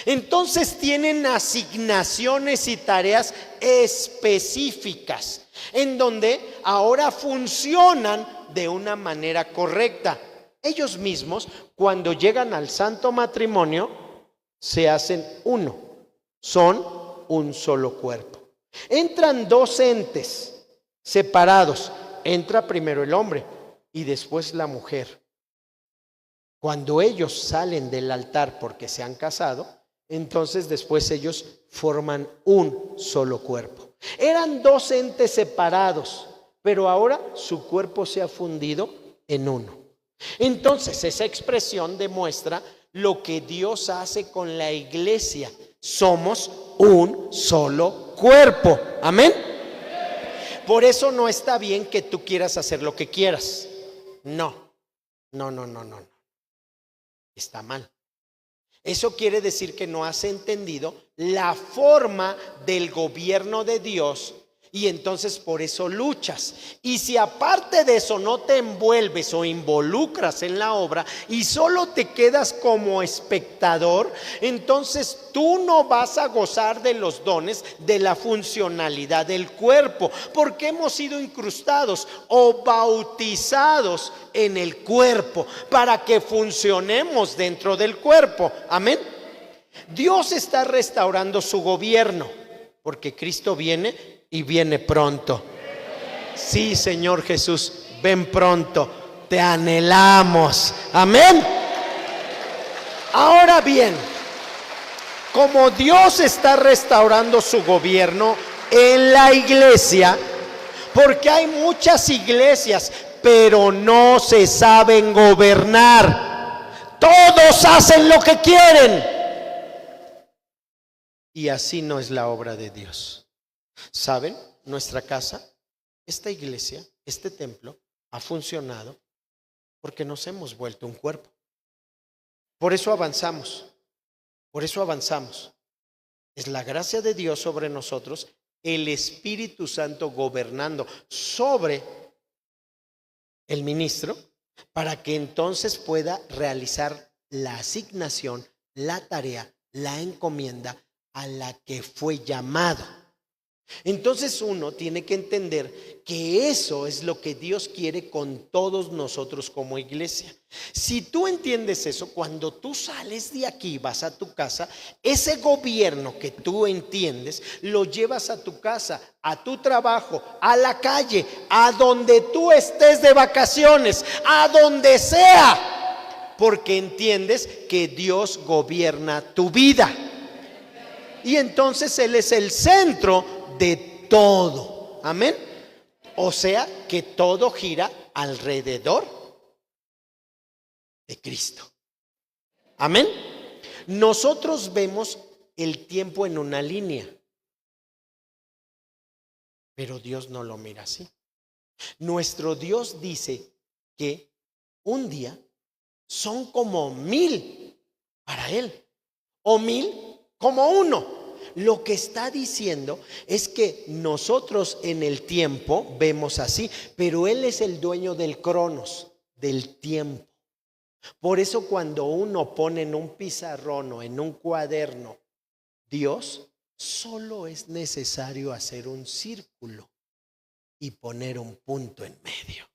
Entonces tienen asignaciones y tareas específicas en donde ahora funcionan de una manera correcta. Ellos mismos, cuando llegan al santo matrimonio, se hacen uno, son un solo cuerpo. Entran dos entes separados, entra primero el hombre y después la mujer. Cuando ellos salen del altar porque se han casado, entonces después ellos forman un solo cuerpo. Eran dos entes separados, pero ahora su cuerpo se ha fundido en uno. Entonces esa expresión demuestra lo que Dios hace con la iglesia. Somos un solo cuerpo. Amén. Por eso no está bien que tú quieras hacer lo que quieras. No. Está mal. Eso quiere decir que no has entendido la forma del gobierno de Dios y entonces por eso luchas. Y si aparte de eso no te envuelves o involucras en la obra y solo te quedas como espectador, entonces tú no vas a gozar de los dones de la funcionalidad del cuerpo, porque hemos sido incrustados o bautizados en el cuerpo para que funcionemos dentro del cuerpo. Amén. Dios está restaurando su gobierno porque Cristo viene y viene pronto. Sí, Señor Jesús, ven pronto, te anhelamos. Amén. Ahora bien, como Dios está restaurando su gobierno en la iglesia, porque hay muchas iglesias, pero no se saben gobernar. Todos hacen lo que quieren. Y así no es la obra de Dios. ¿Saben? Nuestra casa, esta iglesia, este templo ha funcionado porque nos hemos vuelto un cuerpo. Por eso avanzamos. Por eso avanzamos. Es la gracia de Dios sobre nosotros, el Espíritu Santo gobernando sobre el ministro para que entonces pueda realizar la asignación, la tarea, la encomienda a la que fue llamado. Entonces uno tiene que entender que eso es lo que Dios quiere con todos nosotros como iglesia. Si tú entiendes eso, cuando tú sales de aquí, vas a tu casa, ese gobierno que tú entiendes, lo llevas a tu casa, a tu trabajo, a la calle, a donde tú estés de vacaciones, a donde sea, porque entiendes que Dios gobierna tu vida. Y entonces Él es el centro de todo. Amén. O sea que todo gira alrededor de Cristo. Amén. Nosotros vemos el tiempo en una línea, pero Dios no lo mira así. Nuestro Dios dice que un día son como 1000 para Él, o 1000 como uno. Lo que está diciendo es que nosotros en el tiempo vemos así, pero Él es el dueño del cronos, del tiempo. Por eso cuando uno pone en un pizarrón o en un cuaderno Dios, solo es necesario hacer un círculo y poner un punto en medio.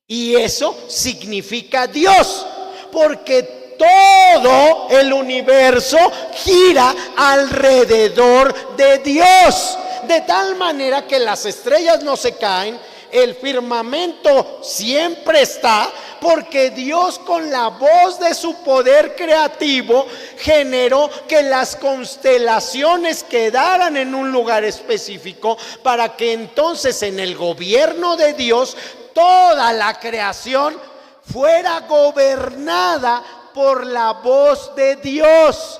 Y eso significa Dios, porque todo el universo gira alrededor de Dios, de tal manera que las estrellas no se caen, el firmamento siempre está, porque Dios con la voz de su poder creativo generó que las constelaciones quedaran en un lugar específico para que entonces en el gobierno de Dios toda la creación fuera gobernada por la voz de Dios.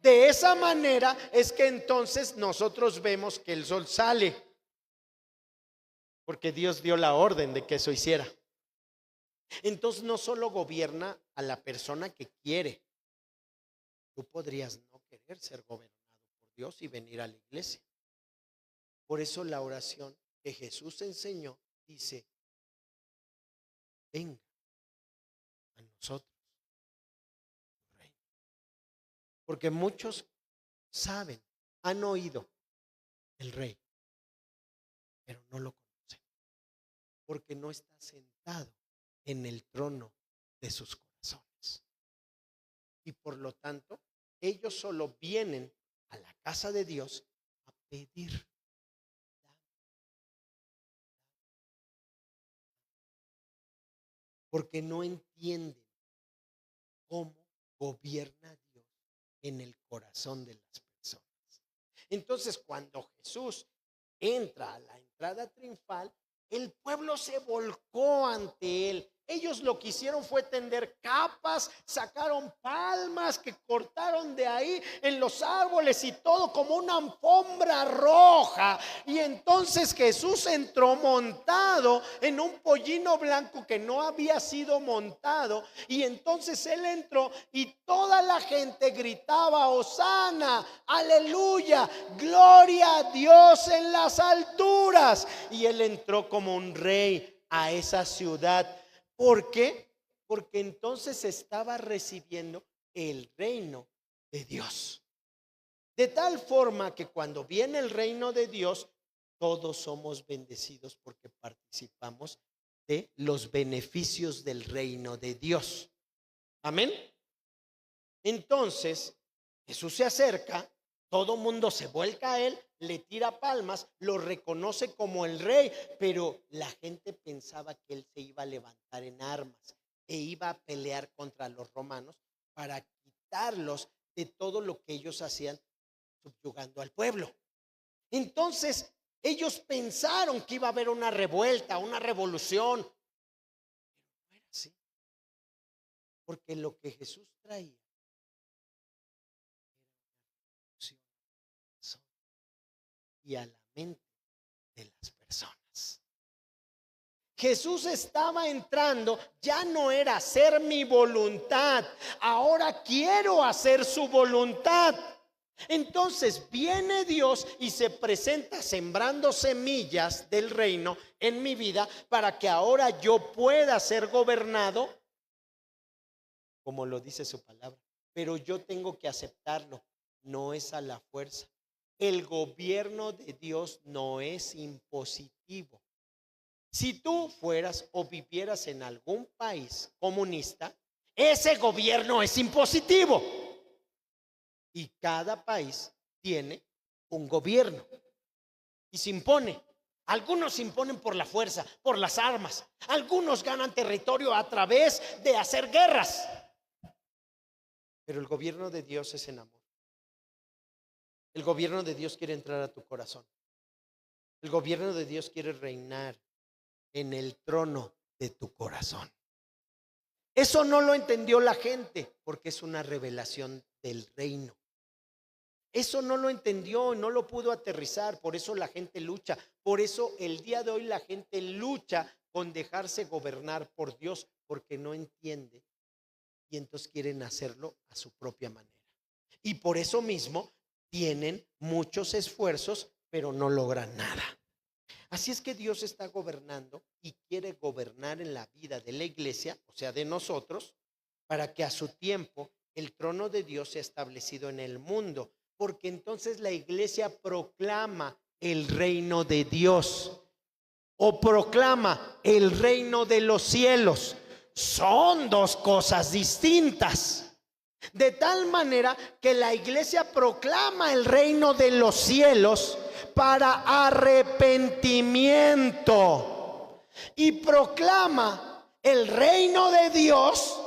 De esa manera es que entonces nosotros vemos que el sol sale, porque Dios dio la orden de que eso hiciera. Entonces no solo gobierna a la persona que quiere. Tú podrías no querer ser gobernado por Dios y venir a la iglesia. Por eso la oración que Jesús enseñó dice: venga nosotros. Porque muchos saben, han oído el rey, pero no lo conocen, porque no está sentado en el trono de sus corazones. Y por lo tanto, ellos solo vienen a la casa de Dios a pedir. Porque no entienden cómo gobierna Dios en el corazón de las personas. Entonces, cuando Jesús entra a la entrada triunfal, el pueblo se volcó ante él. Ellos lo que hicieron fue tender capas, sacaron palmas que cortaron de ahí en los árboles y todo como una alfombra roja. Y entonces Jesús entró montado en un pollino blanco que no había sido montado. Y entonces él entró y toda la gente gritaba: Hosana, aleluya, gloria a Dios en las alturas. Y él entró como un rey a esa ciudad. ¿Por qué? Porque entonces estaba recibiendo el reino de Dios. De tal forma que cuando viene el reino de Dios, todos somos bendecidos porque participamos de los beneficios del reino de Dios. Amén. Entonces, Jesús se acerca, todo mundo se vuelca a él, le tira palmas, lo reconoce como el rey, pero la gente pensaba que él se iba a levantar en armas e iba a pelear contra los romanos para quitarlos de todo lo que ellos hacían subyugando al pueblo. Entonces, ellos pensaron que iba a haber una revuelta, una revolución, pero no era así, porque lo que Jesús traía y a la mente de las personas. Jesús estaba entrando, ya no era hacer mi voluntad, ahora quiero hacer su voluntad. Entonces viene Dios y se presenta sembrando semillas del reino en mi vida para que ahora yo pueda ser gobernado como lo dice su palabra. Pero yo tengo que aceptarlo, no es a la fuerza. El gobierno de Dios no es impositivo. Si tú fueras o vivieras en algún país comunista, ese gobierno es impositivo. Y cada país tiene un gobierno y se impone. Algunos se imponen por la fuerza, por las armas. Algunos ganan territorio a través de hacer guerras. Pero el gobierno de Dios es en amor. El gobierno de Dios quiere entrar a tu corazón. El gobierno de Dios quiere reinar en el trono de tu corazón. Eso no lo entendió la gente porque es una revelación del reino. Eso no lo entendió, no lo pudo aterrizar, por eso la gente lucha. Por eso el día de hoy la gente lucha con dejarse gobernar por Dios porque no entiende y entonces quieren hacerlo a su propia manera. Y por eso mismo tienen muchos esfuerzos, pero no logran nada. Así es que Dios está gobernando y quiere gobernar en la vida de la iglesia, o sea, de nosotros, para que a su tiempo el trono de Dios sea establecido en el mundo. Porque entonces la iglesia proclama el reino de Dios o proclama el reino de los cielos. Son dos cosas distintas. De tal manera que la iglesia proclama el reino de los cielos para arrepentimiento y proclama el reino de Dios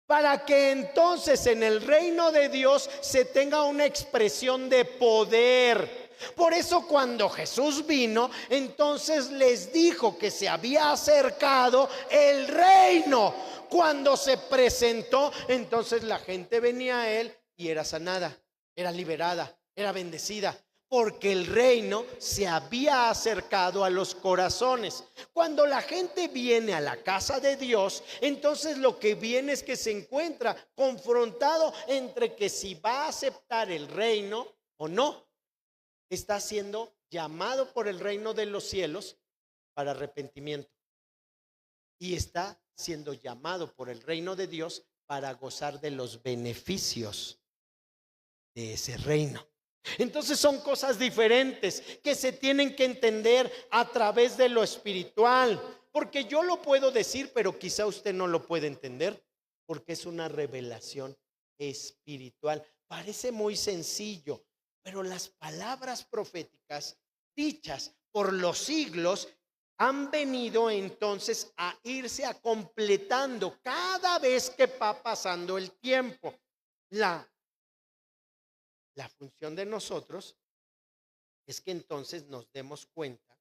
para que entonces en el reino de Dios se tenga una expresión de poder. Por eso cuando Jesús vino, entonces les dijo que se había acercado el reino. Cuando se presentó, entonces la gente venía a él y era sanada, era liberada, era bendecida. Porque el reino se había acercado a los corazones. Cuando la gente viene a la casa de Dios, entonces lo que viene es que se encuentra confrontado entre que si va a aceptar el reino o no. Está siendo llamado por el reino de los cielos para arrepentimiento y está siendo llamado por el reino de Dios para gozar de los beneficios de ese reino. Entonces son cosas diferentes que se tienen que entender a través de lo espiritual, porque yo lo puedo decir, pero quizá usted no lo puede entender, porque es una revelación espiritual. Parece muy sencillo, pero las palabras proféticas dichas por los siglos han venido entonces a irse a completando cada vez que va pasando el tiempo. La función de nosotros es que entonces nos demos cuenta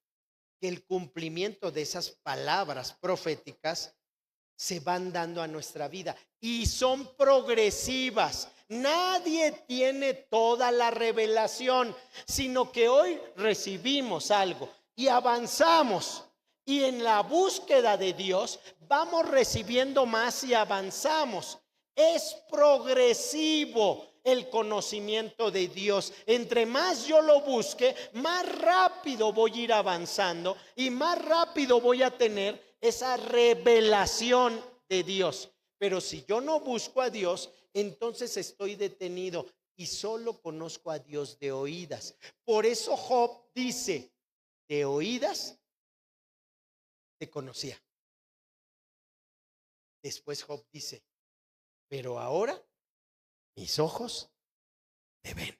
que el cumplimiento de esas palabras proféticas se van dando a nuestra vida y son progresivas. Nadie tiene toda la revelación, sino que hoy recibimos algo y avanzamos, y en la búsqueda de Dios vamos recibiendo más y avanzamos. Es progresivo el conocimiento de Dios. Entre más yo lo busque, más rápido voy a ir avanzando y más rápido voy a tener esa revelación de Dios. Pero si yo no busco a Dios, entonces estoy detenido y solo conozco a Dios de oídas. Por eso Job dice: de oídas te conocía. Después Job dice: pero ahora mis ojos te ven.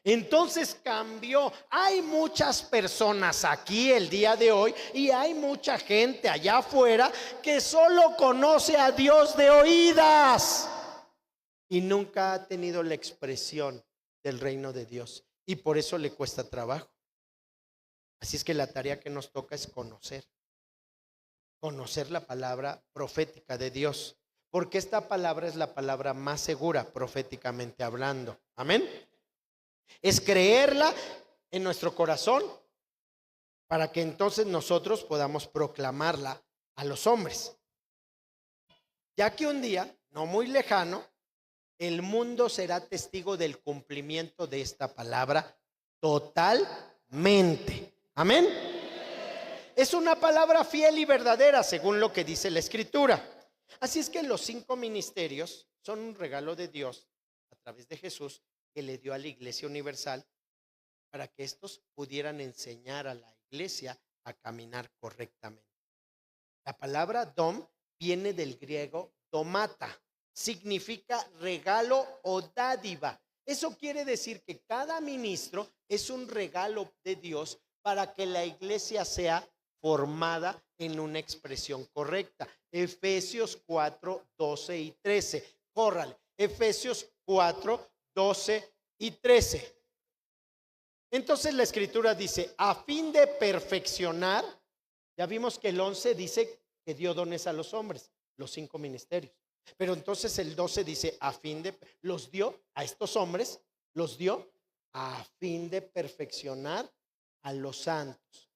Entonces cambió. Hay muchas personas aquí el día de hoy y hay mucha gente allá afuera que solo conoce a Dios de oídas y nunca ha tenido la expresión del reino de Dios, y por eso le cuesta trabajo. Así es que la tarea que nos toca es conocer la palabra profética de Dios, porque esta palabra es la palabra más segura proféticamente hablando. Amén. Es creerla en nuestro corazón para que entonces nosotros podamos proclamarla a los hombres. Ya que un día, no muy lejano, el mundo será testigo del cumplimiento de esta palabra totalmente. Amén. Es una palabra fiel y verdadera según lo que dice la Escritura. Así es que los 5 ministerios son un regalo de Dios a través de Jesús, que le dio a la Iglesia Universal para que estos pudieran enseñar a la iglesia a caminar correctamente. La palabra dom viene del griego domata, significa regalo o dádiva. Eso quiere decir que cada ministro es un regalo de Dios para que la iglesia sea formada en una expresión correcta. Efesios 4, 12 y 13. Córrale. Efesios 4, 12 y 13. Entonces la Escritura dice: a fin de perfeccionar. Ya vimos que el 11 dice que dio dones a los hombres, los 5 ministerios. Pero entonces el 12 dice: a fin de, los dio a estos hombres, los dio a fin de perfeccionar a los santos.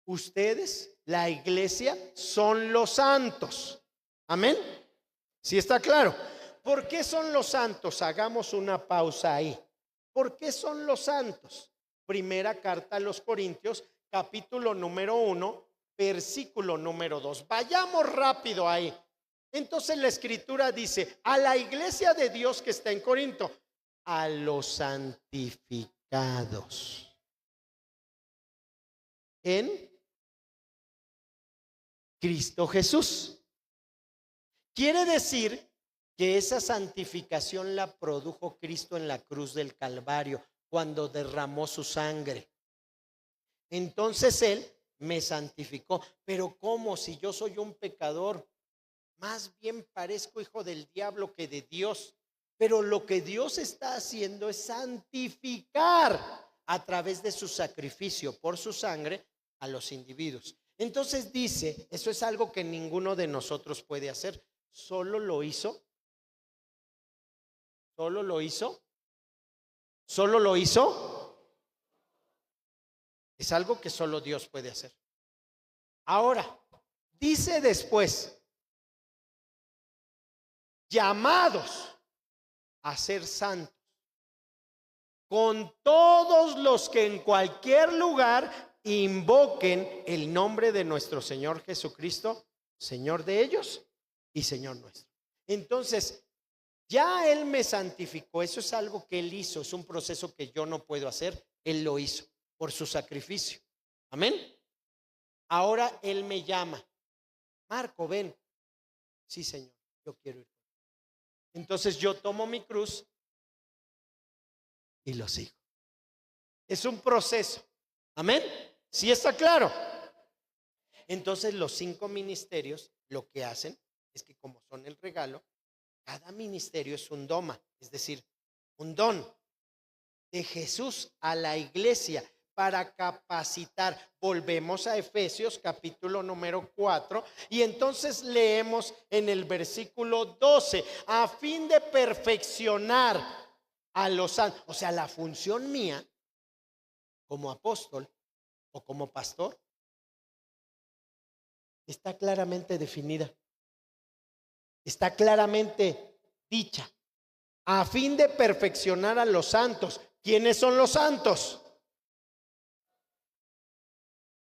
Ustedes, la iglesia, son los santos. Amén. ¿Sí está claro? ¿Por qué son los santos? Hagamos una pausa ahí. ¿Por qué son los santos? Primera carta a los Corintios, capítulo número 1, versículo número 2. Vayamos rápido ahí. Entonces la Escritura dice: a la iglesia de Dios que está en Corinto, a los santificados en Cristo Jesús. Quiere decir que esa santificación la produjo Cristo en la cruz del Calvario, cuando derramó su sangre. Entonces Él me santificó. Pero ¿cómo? Si yo soy un pecador, más bien parezco hijo del diablo que de Dios. Pero lo que Dios está haciendo es santificar a través de su sacrificio por su sangre a los individuos. Entonces dice, eso es algo que ninguno de nosotros puede hacer. Solo lo hizo. Es algo que solo Dios puede hacer. Ahora, dice después: llamados a ser santos, con todos los que en cualquier lugar invoquen el nombre de nuestro Señor Jesucristo Señor de ellos y Señor nuestro. Entonces, ya Él me santificó. Eso es algo que Él hizo. Es un proceso que yo no puedo hacer. Él lo hizo por su sacrificio. Amén. Ahora Él me llama. Marco, ven. Sí, Señor, yo quiero ir. Entonces yo tomo mi cruz y lo sigo. Es un proceso. Amén. ¿Sí está claro? Entonces los 5 ministerios lo que hacen es que, como son el regalo, cada ministerio es un doma, es decir, un don de Jesús a la iglesia para capacitar. Volvemos a Efesios capítulo número 4 y entonces leemos en el versículo 12, a fin de perfeccionar a los santos. O sea, la función mía como apóstol o como pastor está claramente definida, está claramente dicha, a fin de perfeccionar a los santos. ¿Quiénes son los santos?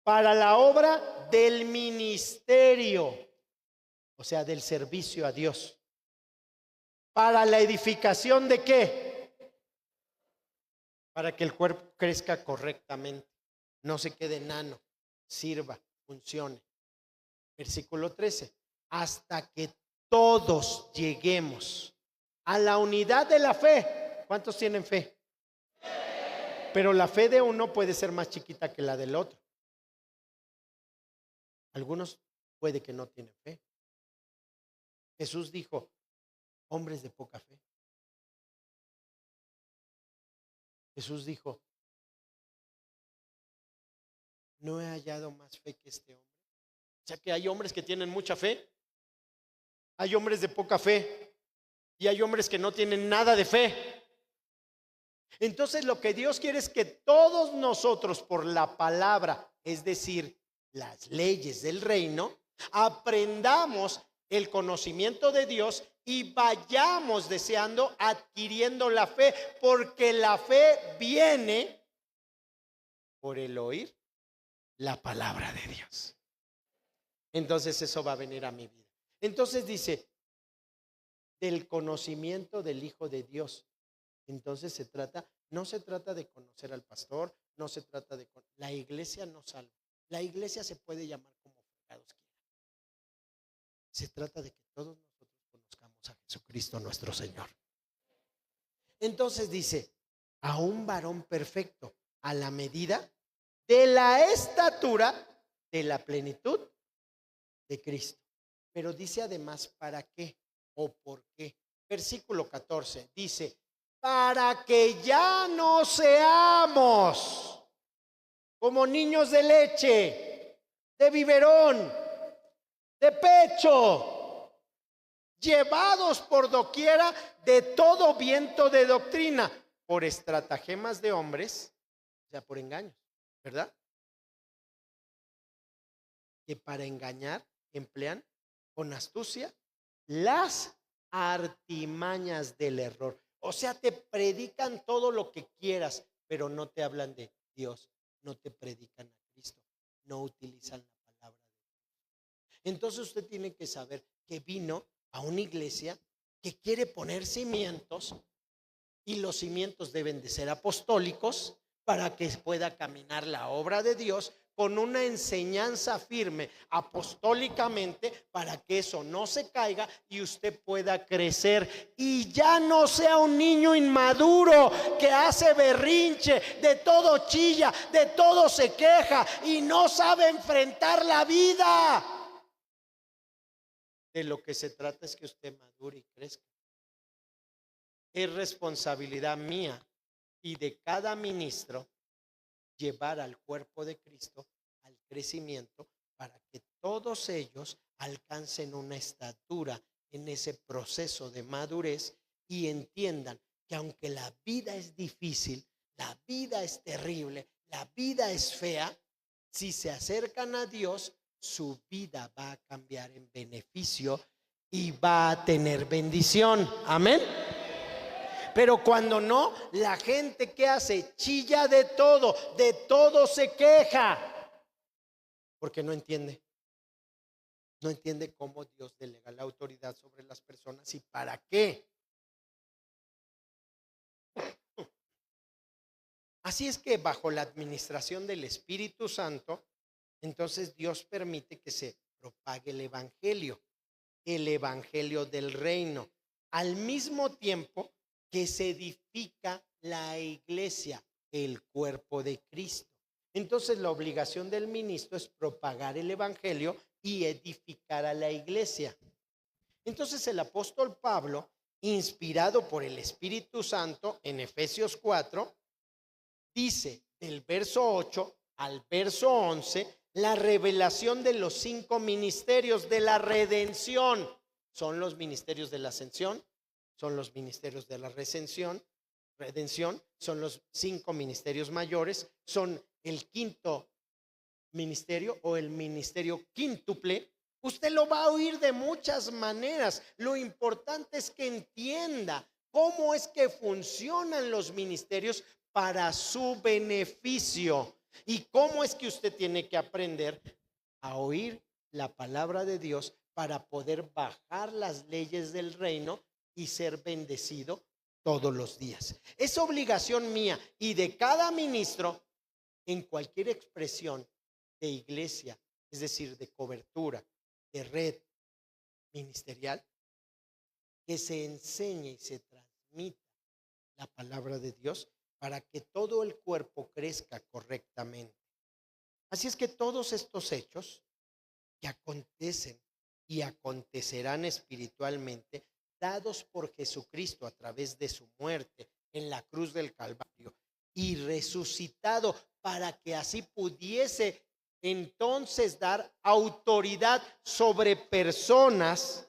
Para la obra del ministerio, o sea, del servicio a Dios. ¿Para la edificación de qué? Para que el cuerpo crezca correctamente, no se quede enano, sirva, funcione. Versículo 13, hasta que todos lleguemos a la unidad de la fe. ¿Cuántos tienen fe? Pero la fe de uno puede ser más chiquita que la del otro. Algunos puede que no tienen fe. Jesús dijo, hombres de poca fe. Jesús dijo, no he hallado más fe que este hombre. O sea que hay hombres que tienen mucha fe, hay hombres de poca fe y hay hombres que no tienen nada de fe. Entonces lo que Dios quiere es que todos nosotros, por la palabra, es decir, las leyes del reino, aprendamos el conocimiento de Dios y vayamos deseando, adquiriendo la fe, porque la fe viene por el oír la palabra de Dios. Entonces eso va a venir a mi vida. Entonces dice, del conocimiento del Hijo de Dios. Entonces no se trata de conocer al pastor, no se trata de... La iglesia no salva. La iglesia se puede llamar como fregados quieran. Se trata de que todos nosotros conozcamos a Jesucristo nuestro Señor. Entonces dice, a un varón perfecto, a la medida de la estatura de la plenitud de Cristo. Pero dice además, ¿para qué o por qué? Versículo 14 dice, para que ya no seamos como niños de leche, de biberón, de pecho, llevados por doquiera de todo viento de doctrina, por estratagemas de hombres, o sea, por engaños, ¿verdad? Que para engañar emplean con astucia las artimañas del error. O sea, te predican todo lo que quieras, pero no te hablan de Dios, no te predican a Cristo, no utilizan la palabra de Dios. Entonces usted tiene que saber que vino a una iglesia que quiere poner cimientos, y los cimientos deben de ser apostólicos para que pueda caminar la obra de Dios con una enseñanza firme apostólicamente, para que eso no se caiga y usted pueda crecer y ya no sea un niño inmaduro que hace berrinche, de todo chilla, de todo se queja y no sabe enfrentar la vida. De lo que se trata es que usted madure y crezca. Es responsabilidad mía y de cada ministro llevar al cuerpo de Cristo al crecimiento, para que todos ellos alcancen una estatura en ese proceso de madurez y entiendan que aunque la vida es difícil, la vida es terrible, la vida es fea, si se acercan a Dios, su vida va a cambiar en beneficio y va a tener bendición. Amén. Pero cuando no, la gente que hace chilla de todo se queja, porque no entiende. No entiende cómo Dios delega la autoridad sobre las personas y para qué. Así es que bajo la administración del Espíritu Santo, entonces Dios permite que se propague el evangelio del reino, al mismo tiempo que se edifica la iglesia, el cuerpo de Cristo. Entonces la obligación del ministro es propagar el evangelio y edificar a la iglesia. Entonces el apóstol Pablo, inspirado por el Espíritu Santo en Efesios 4, dice del verso 8 al verso 11, la revelación de los 5 ministerios de la redención. Son los ministerios de la ascensión, son los ministerios de la redención, son los 5 ministerios mayores, son el quinto ministerio o el ministerio quíntuple. Usted lo va a oír de muchas maneras. Lo importante es que entienda cómo es que funcionan los ministerios para su beneficio y cómo es que usted tiene que aprender a oír la palabra de Dios para poder bajar las leyes del reino y ser bendecido todos los días. Es obligación mía y de cada ministro en cualquier expresión de iglesia, es decir, de cobertura, de red ministerial, que se enseñe y se transmita la palabra de Dios para que todo el cuerpo crezca correctamente. Así es que todos estos hechos que acontecen y acontecerán espiritualmente, dados por Jesucristo a través de su muerte en la cruz del Calvario y resucitado para que así pudiese entonces dar autoridad sobre personas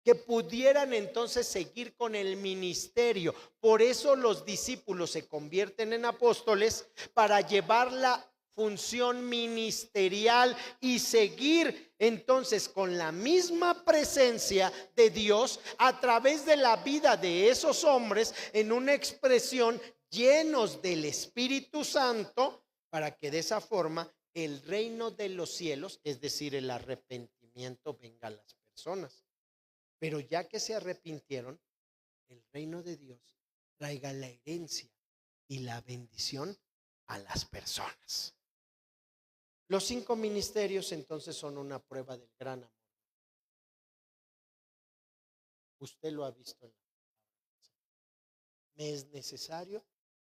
que pudieran entonces seguir con el ministerio. Por eso los discípulos se convierten en apóstoles para llevar la función ministerial y seguir entonces con la misma presencia de Dios a través de la vida de esos hombres en una expresión llenos del Espíritu Santo, para que de esa forma el reino de los cielos, es decir, el arrepentimiento, venga a las personas. Pero ya que se arrepintieron, el reino de Dios traiga la herencia y la bendición a las personas. Los 5 ministerios entonces son una prueba del gran amor. Usted lo ha visto en la palabra. Me es necesario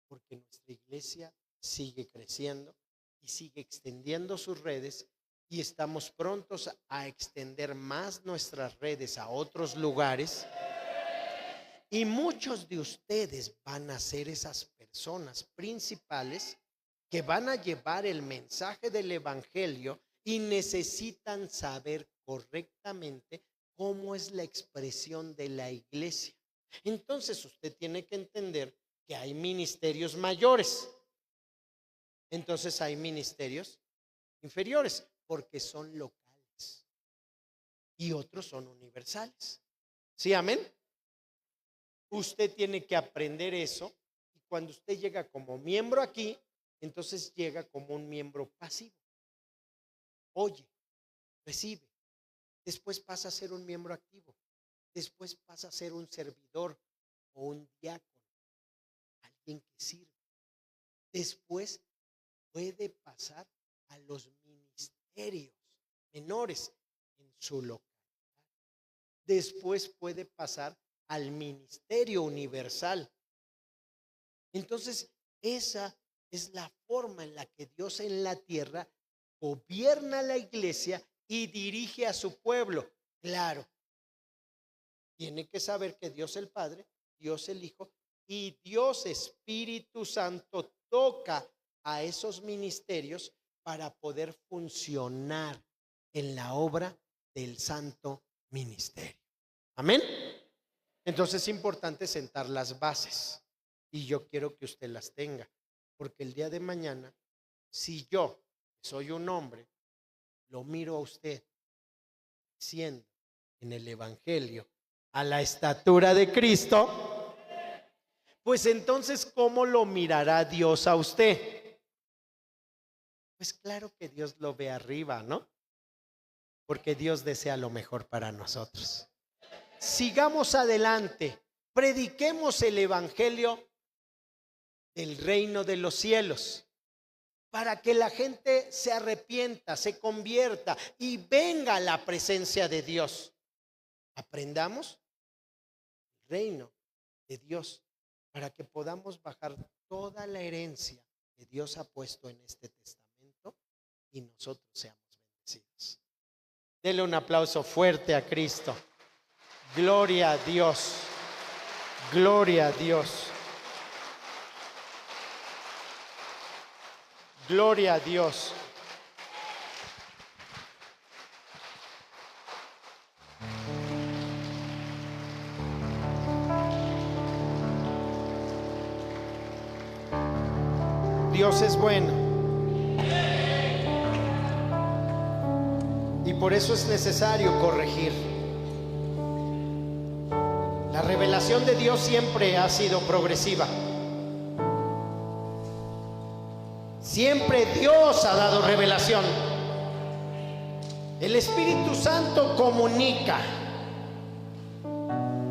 porque nuestra iglesia sigue creciendo y sigue extendiendo sus redes y estamos prontos a extender más nuestras redes a otros lugares. Y muchos de ustedes van a ser esas personas principales que van a llevar el mensaje del evangelio y necesitan saber correctamente cómo es la expresión de la iglesia. Entonces usted tiene que entender que hay ministerios mayores. Entonces hay ministerios inferiores porque son locales y otros son universales. ¿Sí, amén? Usted tiene que aprender eso y cuando usted llega como miembro aquí, entonces llega como un miembro pasivo. Oye, recibe, después pasa a ser un miembro activo, después pasa a ser un servidor o un diácono, alguien que sirve. Después puede pasar a los ministerios menores en su localidad. Después puede pasar al ministerio universal. Entonces, esa es la forma en la que Dios en la tierra gobierna la iglesia y dirige a su pueblo. Claro, tiene que saber que Dios el Padre, Dios el Hijo y Dios Espíritu Santo toca a esos ministerios para poder funcionar en la obra del santo ministerio. Amén. Entonces es importante sentar las bases y yo quiero que usted las tenga, porque el día de mañana, si yo soy un hombre, lo miro a usted siendo en el evangelio a la estatura de Cristo, pues entonces ¿cómo lo mirará Dios a usted? Pues claro que Dios lo ve arriba, ¿no? porque Dios desea lo mejor para nosotros. Sigamos adelante, prediquemos el evangelio del reino de los cielos, para que la gente se arrepienta, se convierta y venga a la presencia de Dios. Aprendamos el reino de Dios para que podamos bajar toda la herencia que Dios ha puesto en este testamento y nosotros seamos bendecidos. Dele un aplauso fuerte a Cristo. Gloria a Dios. Gloria a Dios. Gloria a Dios. Dios es bueno. Y por eso es necesario corregir. La revelación de Dios siempre ha sido progresiva. Siempre Dios ha dado revelación. El Espíritu Santo comunica,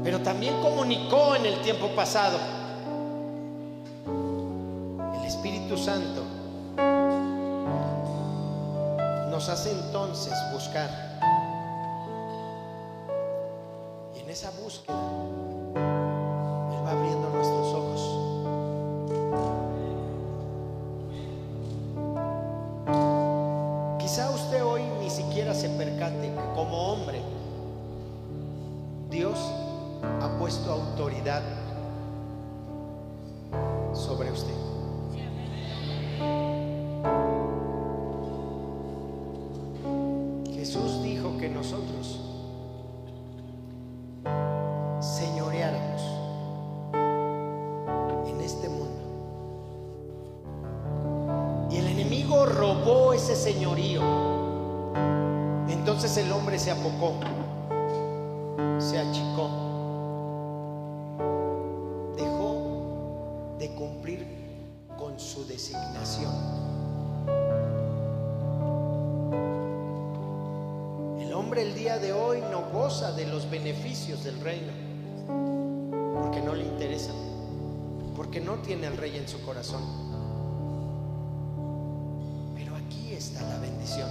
pero también comunicó en el tiempo pasado. El Espíritu Santo nos hace entonces buscar. Y en esa búsqueda, Él va abriendo nuestros ojos. Quizá usted hoy ni siquiera se percate que como hombre Dios ha puesto autoridad sobre usted. Jesús dijo que nosotros señoreáramos en este mundo. Y el enemigo robó ese señorío. Entonces el hombre se apocó, se achicó, dejó de cumplir con su designación. El hombre el día de hoy no goza de los beneficios del reino porque no le interesa, porque no tiene al rey en su corazón. Pero aquí está la bendición.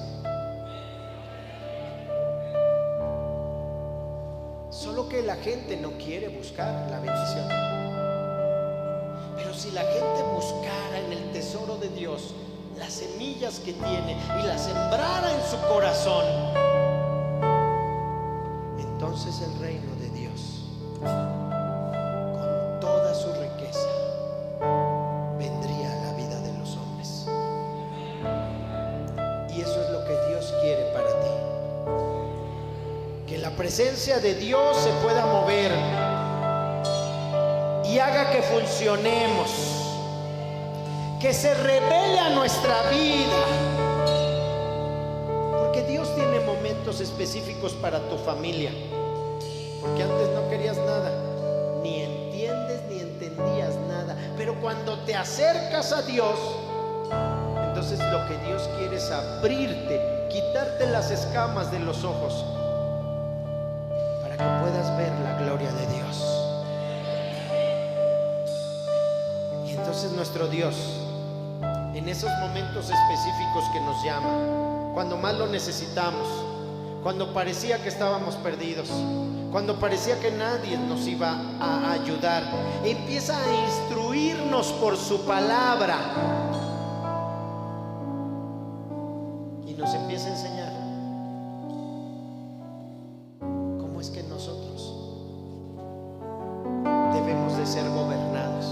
Solo que la gente no quiere buscar la bendición. Pero si la gente buscara en el tesoro de Dios las semillas que tiene y las sembrara en su corazón, entonces el reino de Dios, con toda su riqueza, vendría a la vida de los hombres. Y eso es lo que Dios quiere para ti. Que la presencia de Dios se pueda mover y haga que funcionemos, que se revele a nuestra vida, porque Dios tiene momentos específicos para tu familia, porque antes no querías nada, ni entiendes ni entendías nada, pero cuando te acercas a Dios, entonces lo que Dios quiere es abrirte, quitarte las escamas de los ojos, para que puedas ver la gloria de Dios. Y entonces nuestro Dios, en esos momentos específicos que nos llama, cuando más lo necesitamos, cuando parecía que estábamos perdidos, cuando parecía que nadie nos iba a ayudar, empieza a instruirnos por su palabra y nos empieza a enseñar cómo es que nosotros debemos de ser gobernados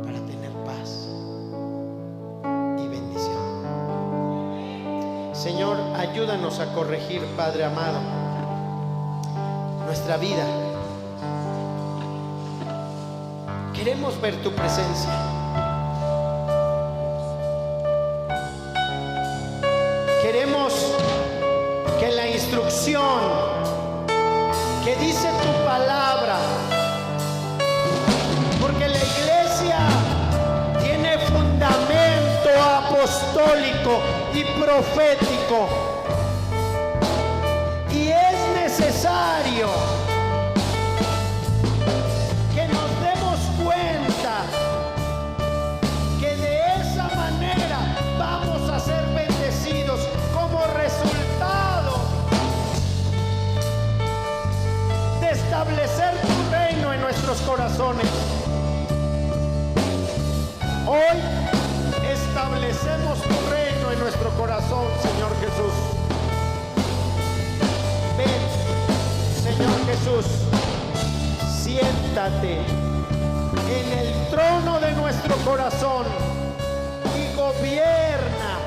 para tener paz y bendición. Señor, ayúdanos a corregir, Padre amado, nuestra vida. Queremos ver tu presencia. Queremos que la instrucción que dice tu palabra, porque la iglesia tiene fundamento apostólico y profético, cambio. Que nos demos cuenta que de esa manera vamos a ser bendecidos como resultado de establecer tu reino en nuestros corazones. Hoy establecemos tu reino en nuestro corazón, Señor Jesús. Ven, Señor Jesús, siéntate en el trono de nuestro corazón y gobierna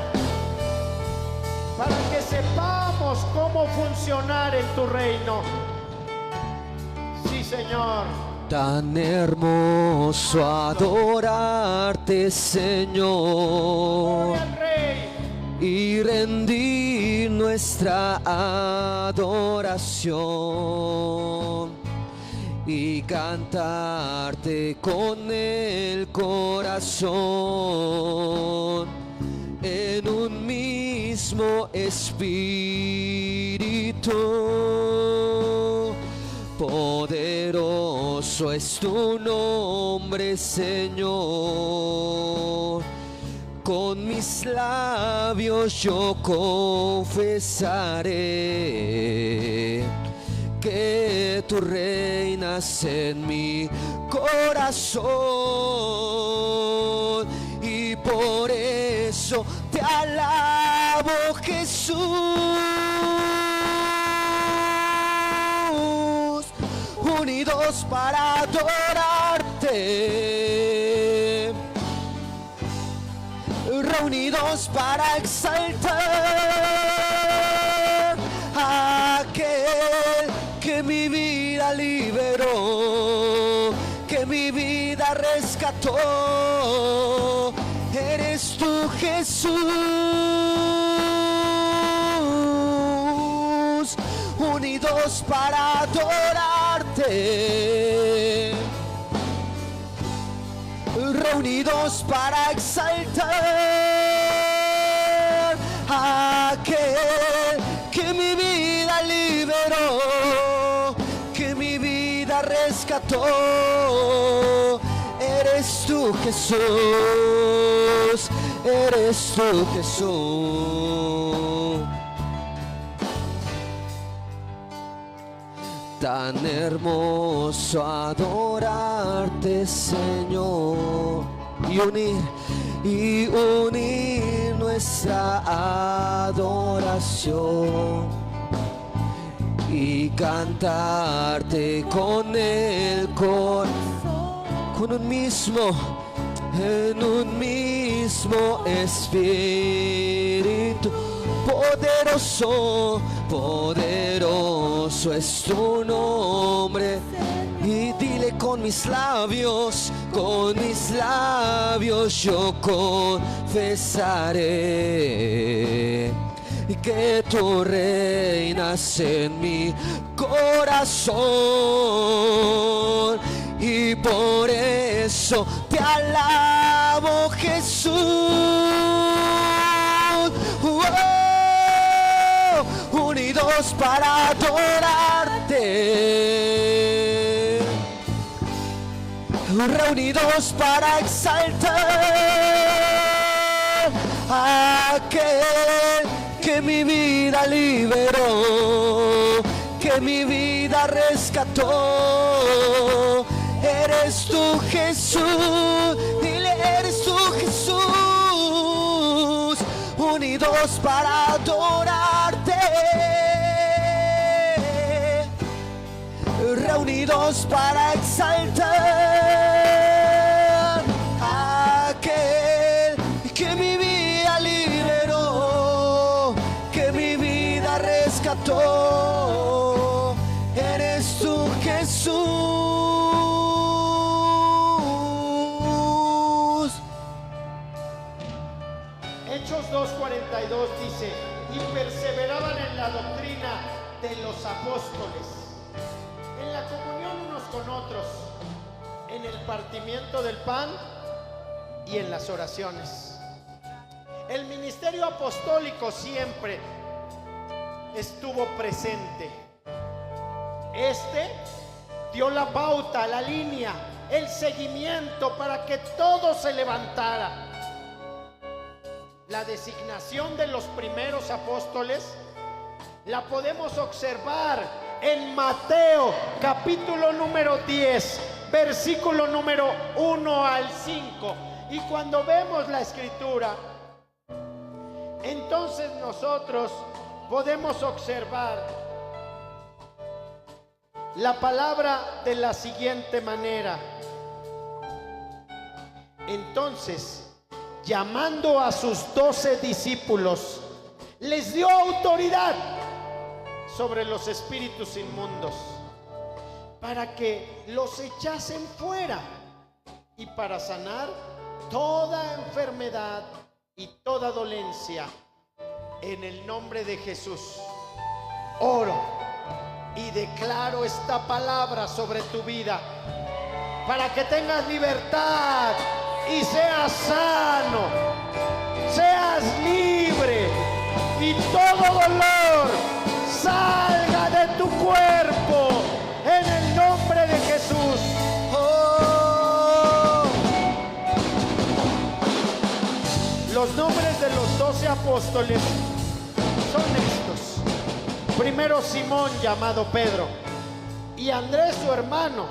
para que sepamos cómo funcionar en tu reino. Sí, Señor. Tan hermoso adorarte, Señor, Gloria al Rey. y rendir nuestra adoración y cantarte con el corazón en un mismo espíritu. Poderoso es tu nombre, Señor. Con mis labios yo confesaré que tú reinas en mi corazón, y por eso te alabo, Jesús. Unidos para adorarte, reunidos para exaltar a aquel que mi vida liberó, que mi vida rescató. Eres tú, Jesús. Unidos para adorarte, reunidos para exaltar a aquel que mi vida liberó, que mi vida rescató. Eres tú, Jesús. Eres tú, Jesús. Tan hermoso adorarte, Señor, y unir nuestra adoración y cantarte con el corazón, en un mismo espíritu. Poderoso, poderoso es tu nombre. Y dile con mis labios yo confesaré que tú reinas en mi corazón, y por eso te alabo, Jesús. Unidos para adorarte, reunidos para exaltar a aquel que mi vida liberó, que mi vida rescató. Eres tú, Jesús. Dile, eres tú, Jesús. Unidos para adorarte, reunidos para exaltar a aquel que mi vida liberó, que mi vida rescató. Eres tú, Jesús. Hechos 2:42 dice: y perseveraban en la doctrina de los apóstoles, en la comunión unos con otros, en el partimiento del pan y en las oraciones. El ministerio apostólico siempre estuvo presente Este dio la pauta, la línea, el seguimiento para que todo se levantara. La designación de los primeros apóstoles la podemos observar en Mateo capítulo número 10, versículo número 1 al 5. Y cuando vemos la escritura, entonces nosotros podemos observar la palabra de la siguiente manera. Entonces, llamando a sus 12 discípulos, les dio autoridad sobre los espíritus inmundos para que los echasen fuera y para sanar toda enfermedad y toda dolencia. En el nombre de Jesús oro y declaro esta palabra sobre tu vida para que tengas libertad y seas sano, seas libre y todo dolor salga de tu cuerpo en el nombre de Jesús. Los nombres de los 12 apóstoles son estos. Primero Simón, llamado Pedro, y Andrés su hermano,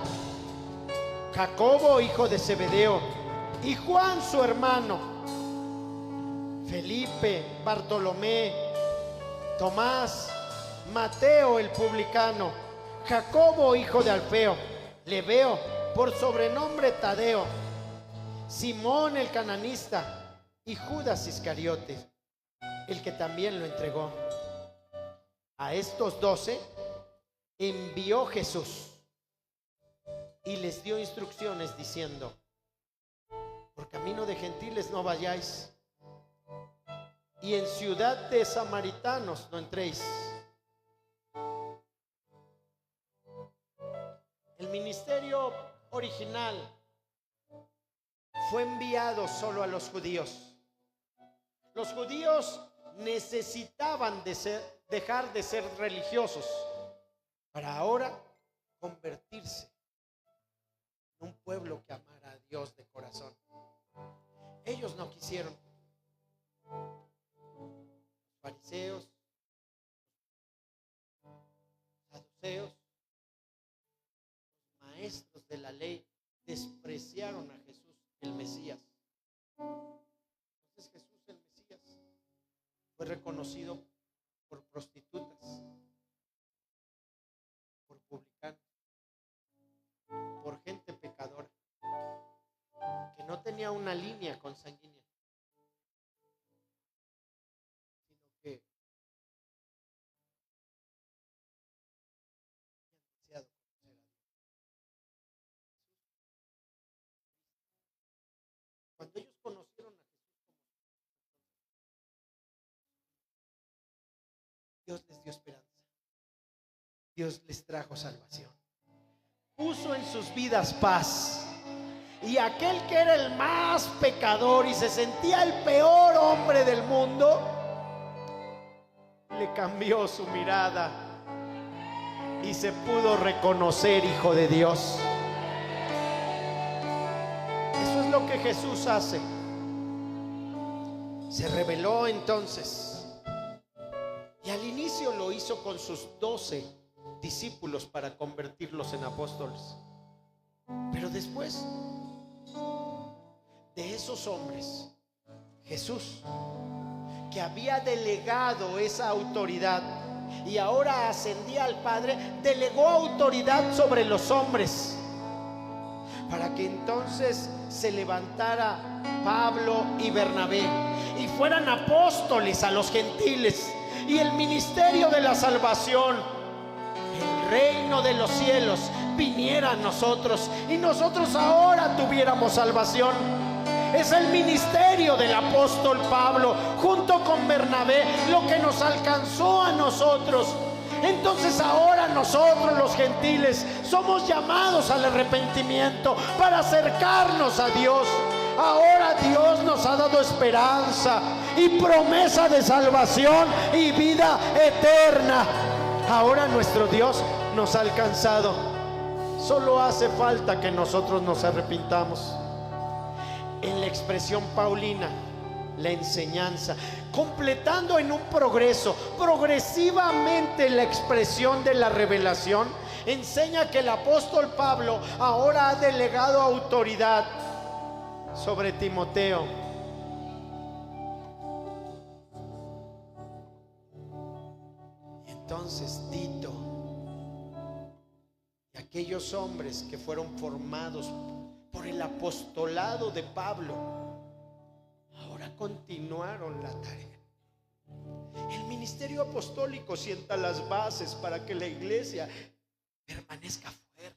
Jacobo hijo de Zebedeo, y Juan su hermano, Felipe, Bartolomé, Tomás, Mateo el publicano, Jacobo hijo de Alfeo, Lebeo por sobrenombre Tadeo, Simón el cananista y Judas Iscariote, el que también lo entregó. A estos 12 envió Jesús y les dio instrucciones diciendo: por camino de gentiles no vayáis, y en ciudad de samaritanos no entréis. El ministerio original fue enviado solo a los judíos. Los judíos necesitaban dejar de ser religiosos para ahora convertirse en un pueblo que amara a Dios de corazón. Ellos no quisieron. Los fariseos, los saduceos, los maestros de la ley despreciaron a Jesús, el Mesías. Entonces Jesús, el Mesías, fue reconocido por prostitutas, por publicanos, por gente pecadora que no tenía una línea consanguínea, sino que habían deseado conocer a Dios. Cuando ellos conocieron a Jesús como Dios les dio esperanza, Dios les trajo salvación, puso en sus vidas paz. Y aquel que era el más pecador y se sentía el peor hombre del mundo, le cambió su mirada y se pudo reconocer hijo de Dios. Eso es lo que Jesús hace. Se reveló entonces, y al inicio lo hizo con sus 12 discípulos para convertirlos en apóstoles. Pero después de esos hombres, Jesús, que había delegado esa autoridad y ahora ascendía al Padre, delegó autoridad sobre los hombres para que entonces se levantara Pablo y Bernabé y fueran apóstoles a los gentiles, y el ministerio de la salvación, el reino de los cielos, viniera a nosotros y nosotros ahora tuviéramos salvación. Es el ministerio del apóstol Pablo junto con Bernabé lo que nos alcanzó a nosotros. Entonces ahora nosotros los gentiles somos llamados al arrepentimiento para acercarnos a Dios. Ahora Dios nos ha dado esperanza y promesa de salvación y vida eterna. Ahora nuestro Dios nos ha alcanzado. Solo hace falta que nosotros nos arrepintamos. En la expresión paulina, la enseñanza, completando en un progreso, progresivamente la expresión de la revelación, enseña que el apóstol Pablo ahora ha delegado autoridad sobre Timoteo. Y entonces Tito y aquellos hombres que fueron formados por el apostolado de Pablo, ahora continuaron la tarea. El ministerio apostólico sienta las bases para que la iglesia permanezca fuerte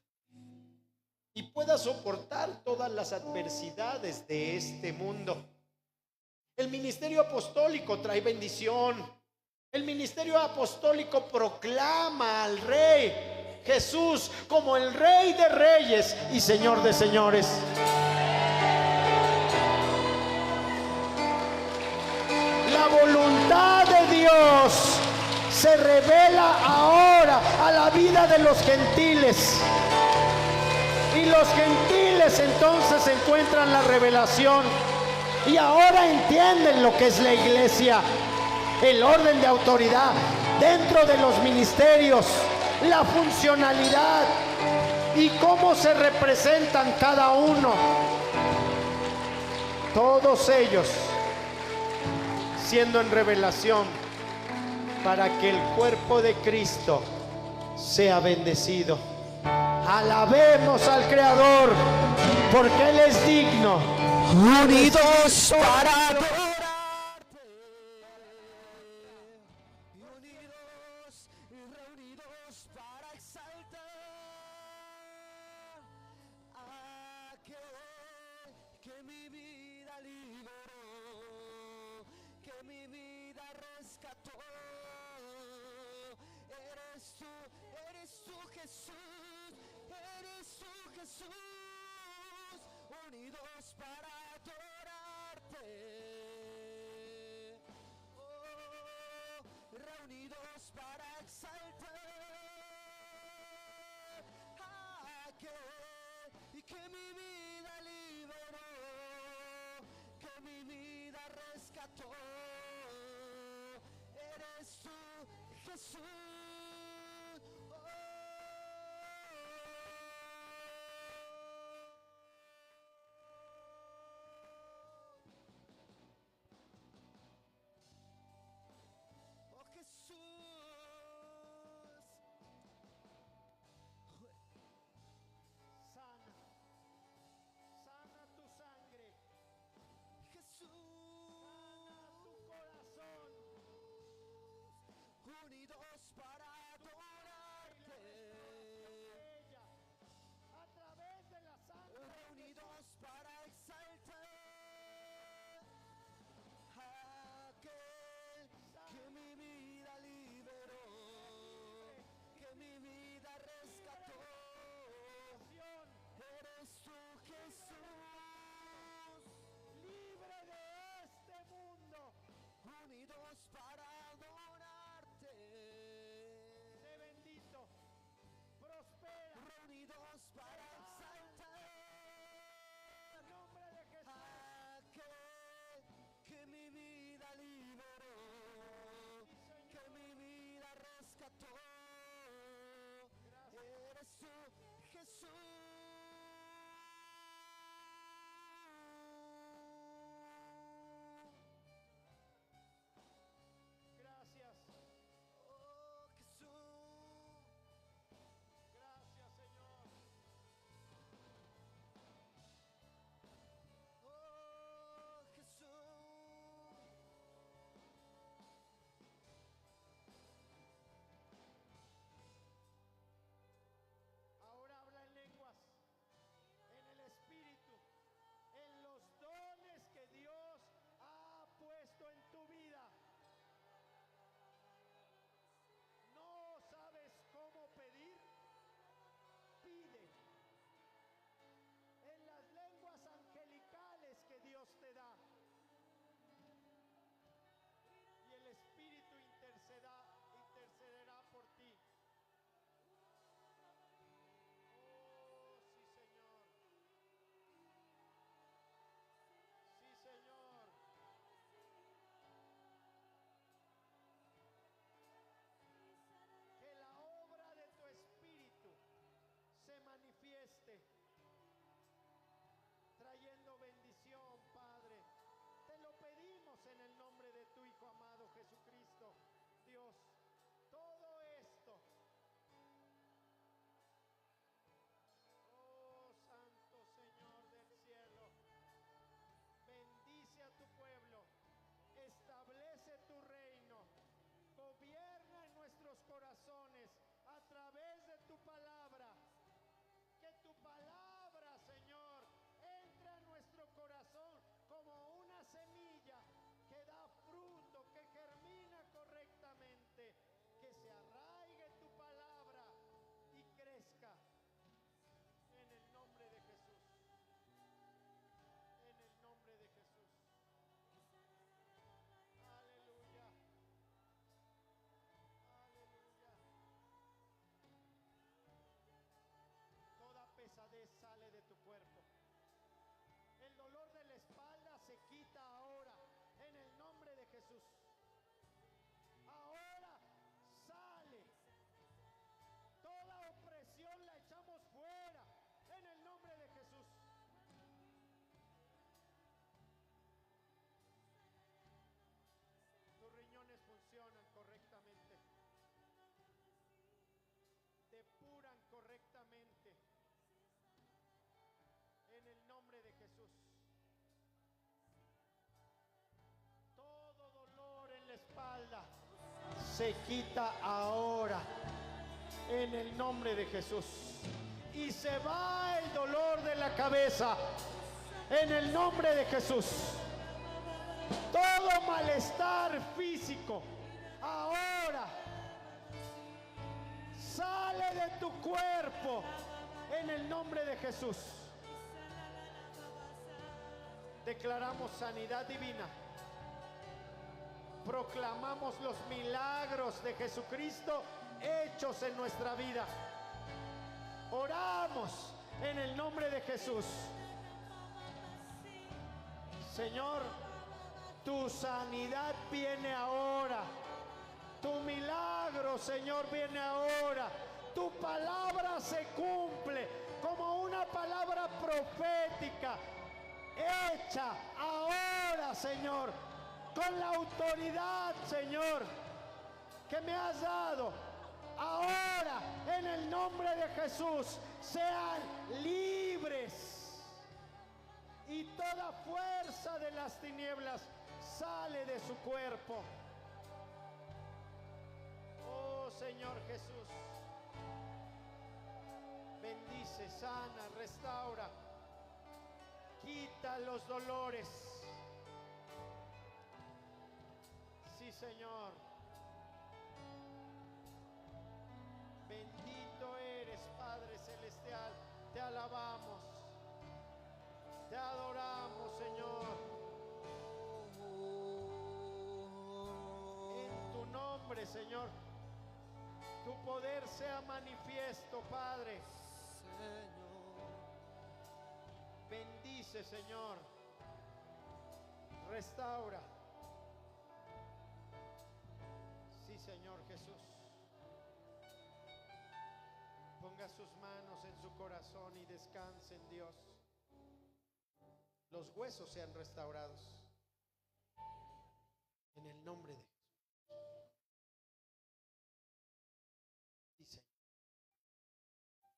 y pueda soportar todas las adversidades de este mundo. El ministerio apostólico trae bendición. El ministerio apostólico proclama al Rey Jesús como el Rey de Reyes y Señor de Señores. La voluntad de Dios se revela ahora a la vida de los gentiles, y los gentiles entonces encuentran la revelación y ahora entienden lo que es la iglesia, el orden de autoridad dentro de los ministerios, la funcionalidad y cómo se representan cada uno. Todos ellos siendo en revelación para que el cuerpo de Cristo sea bendecido. Alabemos al Creador, porque Él es digno. Unidos para adorarte, unidos y reunidos para exaltar a aquel que mi vida liberó, que mi vida rescató. Eres tú Jesús, eres tú Jesús, unidos para adorarte, oh, reunidos para exaltar a aquel que mi vida liberó, que mi vida rescató. Eres tú Jesús. Sana tu sangre, Jesús, sana tu corazón. unidos para Jesús. Todo dolor en la espalda se quita ahora en el nombre de Jesús. Y se va el dolor de la cabeza en el nombre de Jesús. Todo malestar físico ahora sale de tu cuerpo en el nombre de Jesús. Declaramos sanidad divina. Proclamamos los milagros de Jesucristo hechos en nuestra vida. Oramos en el nombre de Jesús. Señor, tu sanidad viene ahora. Tu milagro, Señor, viene ahora. Tu palabra se cumple como una palabra profética hecha ahora, Señor, con la autoridad, Señor, que me has dado. Ahora, en el nombre de Jesús, sean libres. Y toda fuerza de las tinieblas sale de su cuerpo. Oh Señor Jesús, bendice, sana, restaura, quita los dolores. Sí, Señor. Bendito eres, Padre Celestial. Te alabamos, te adoramos, Señor. En tu nombre, Señor, tu poder sea manifiesto, Padre. Bendice, Señor. Restaura. Sí, Señor Jesús. Ponga sus manos en su corazón y descanse en Dios. Los huesos sean restaurados en el nombre de Jesús. Sí, Señor. Paz.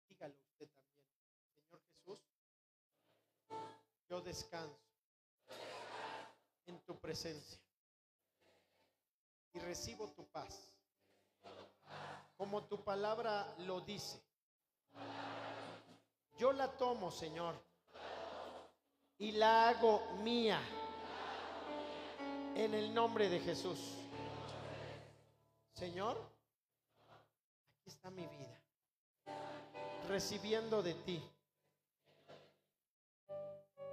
Dígalo usted también. Señor Jesús, yo descanso en tu presencia y recibo tu paz. Como tu palabra lo dice. Yo la tomo, Señor, y la hago mía en el nombre de Jesús. Señor, aquí está mi vida, recibiendo de ti.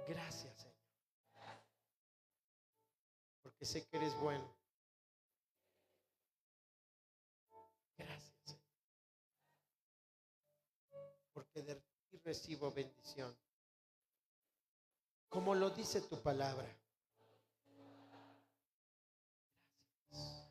Gracias, Señor, porque sé que eres bueno. Gracias, Señor, porque de ti recibo bendición, como lo dice tu palabra. Gracias.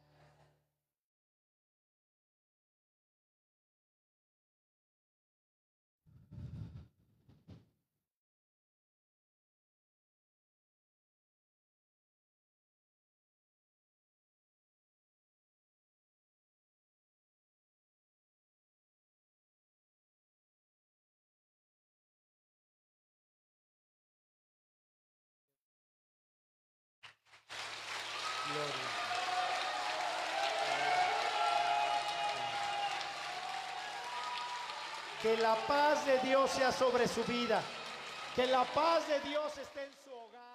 Gloria. Que la paz de Dios sea sobre su vida. Que la paz de Dios esté en su hogar.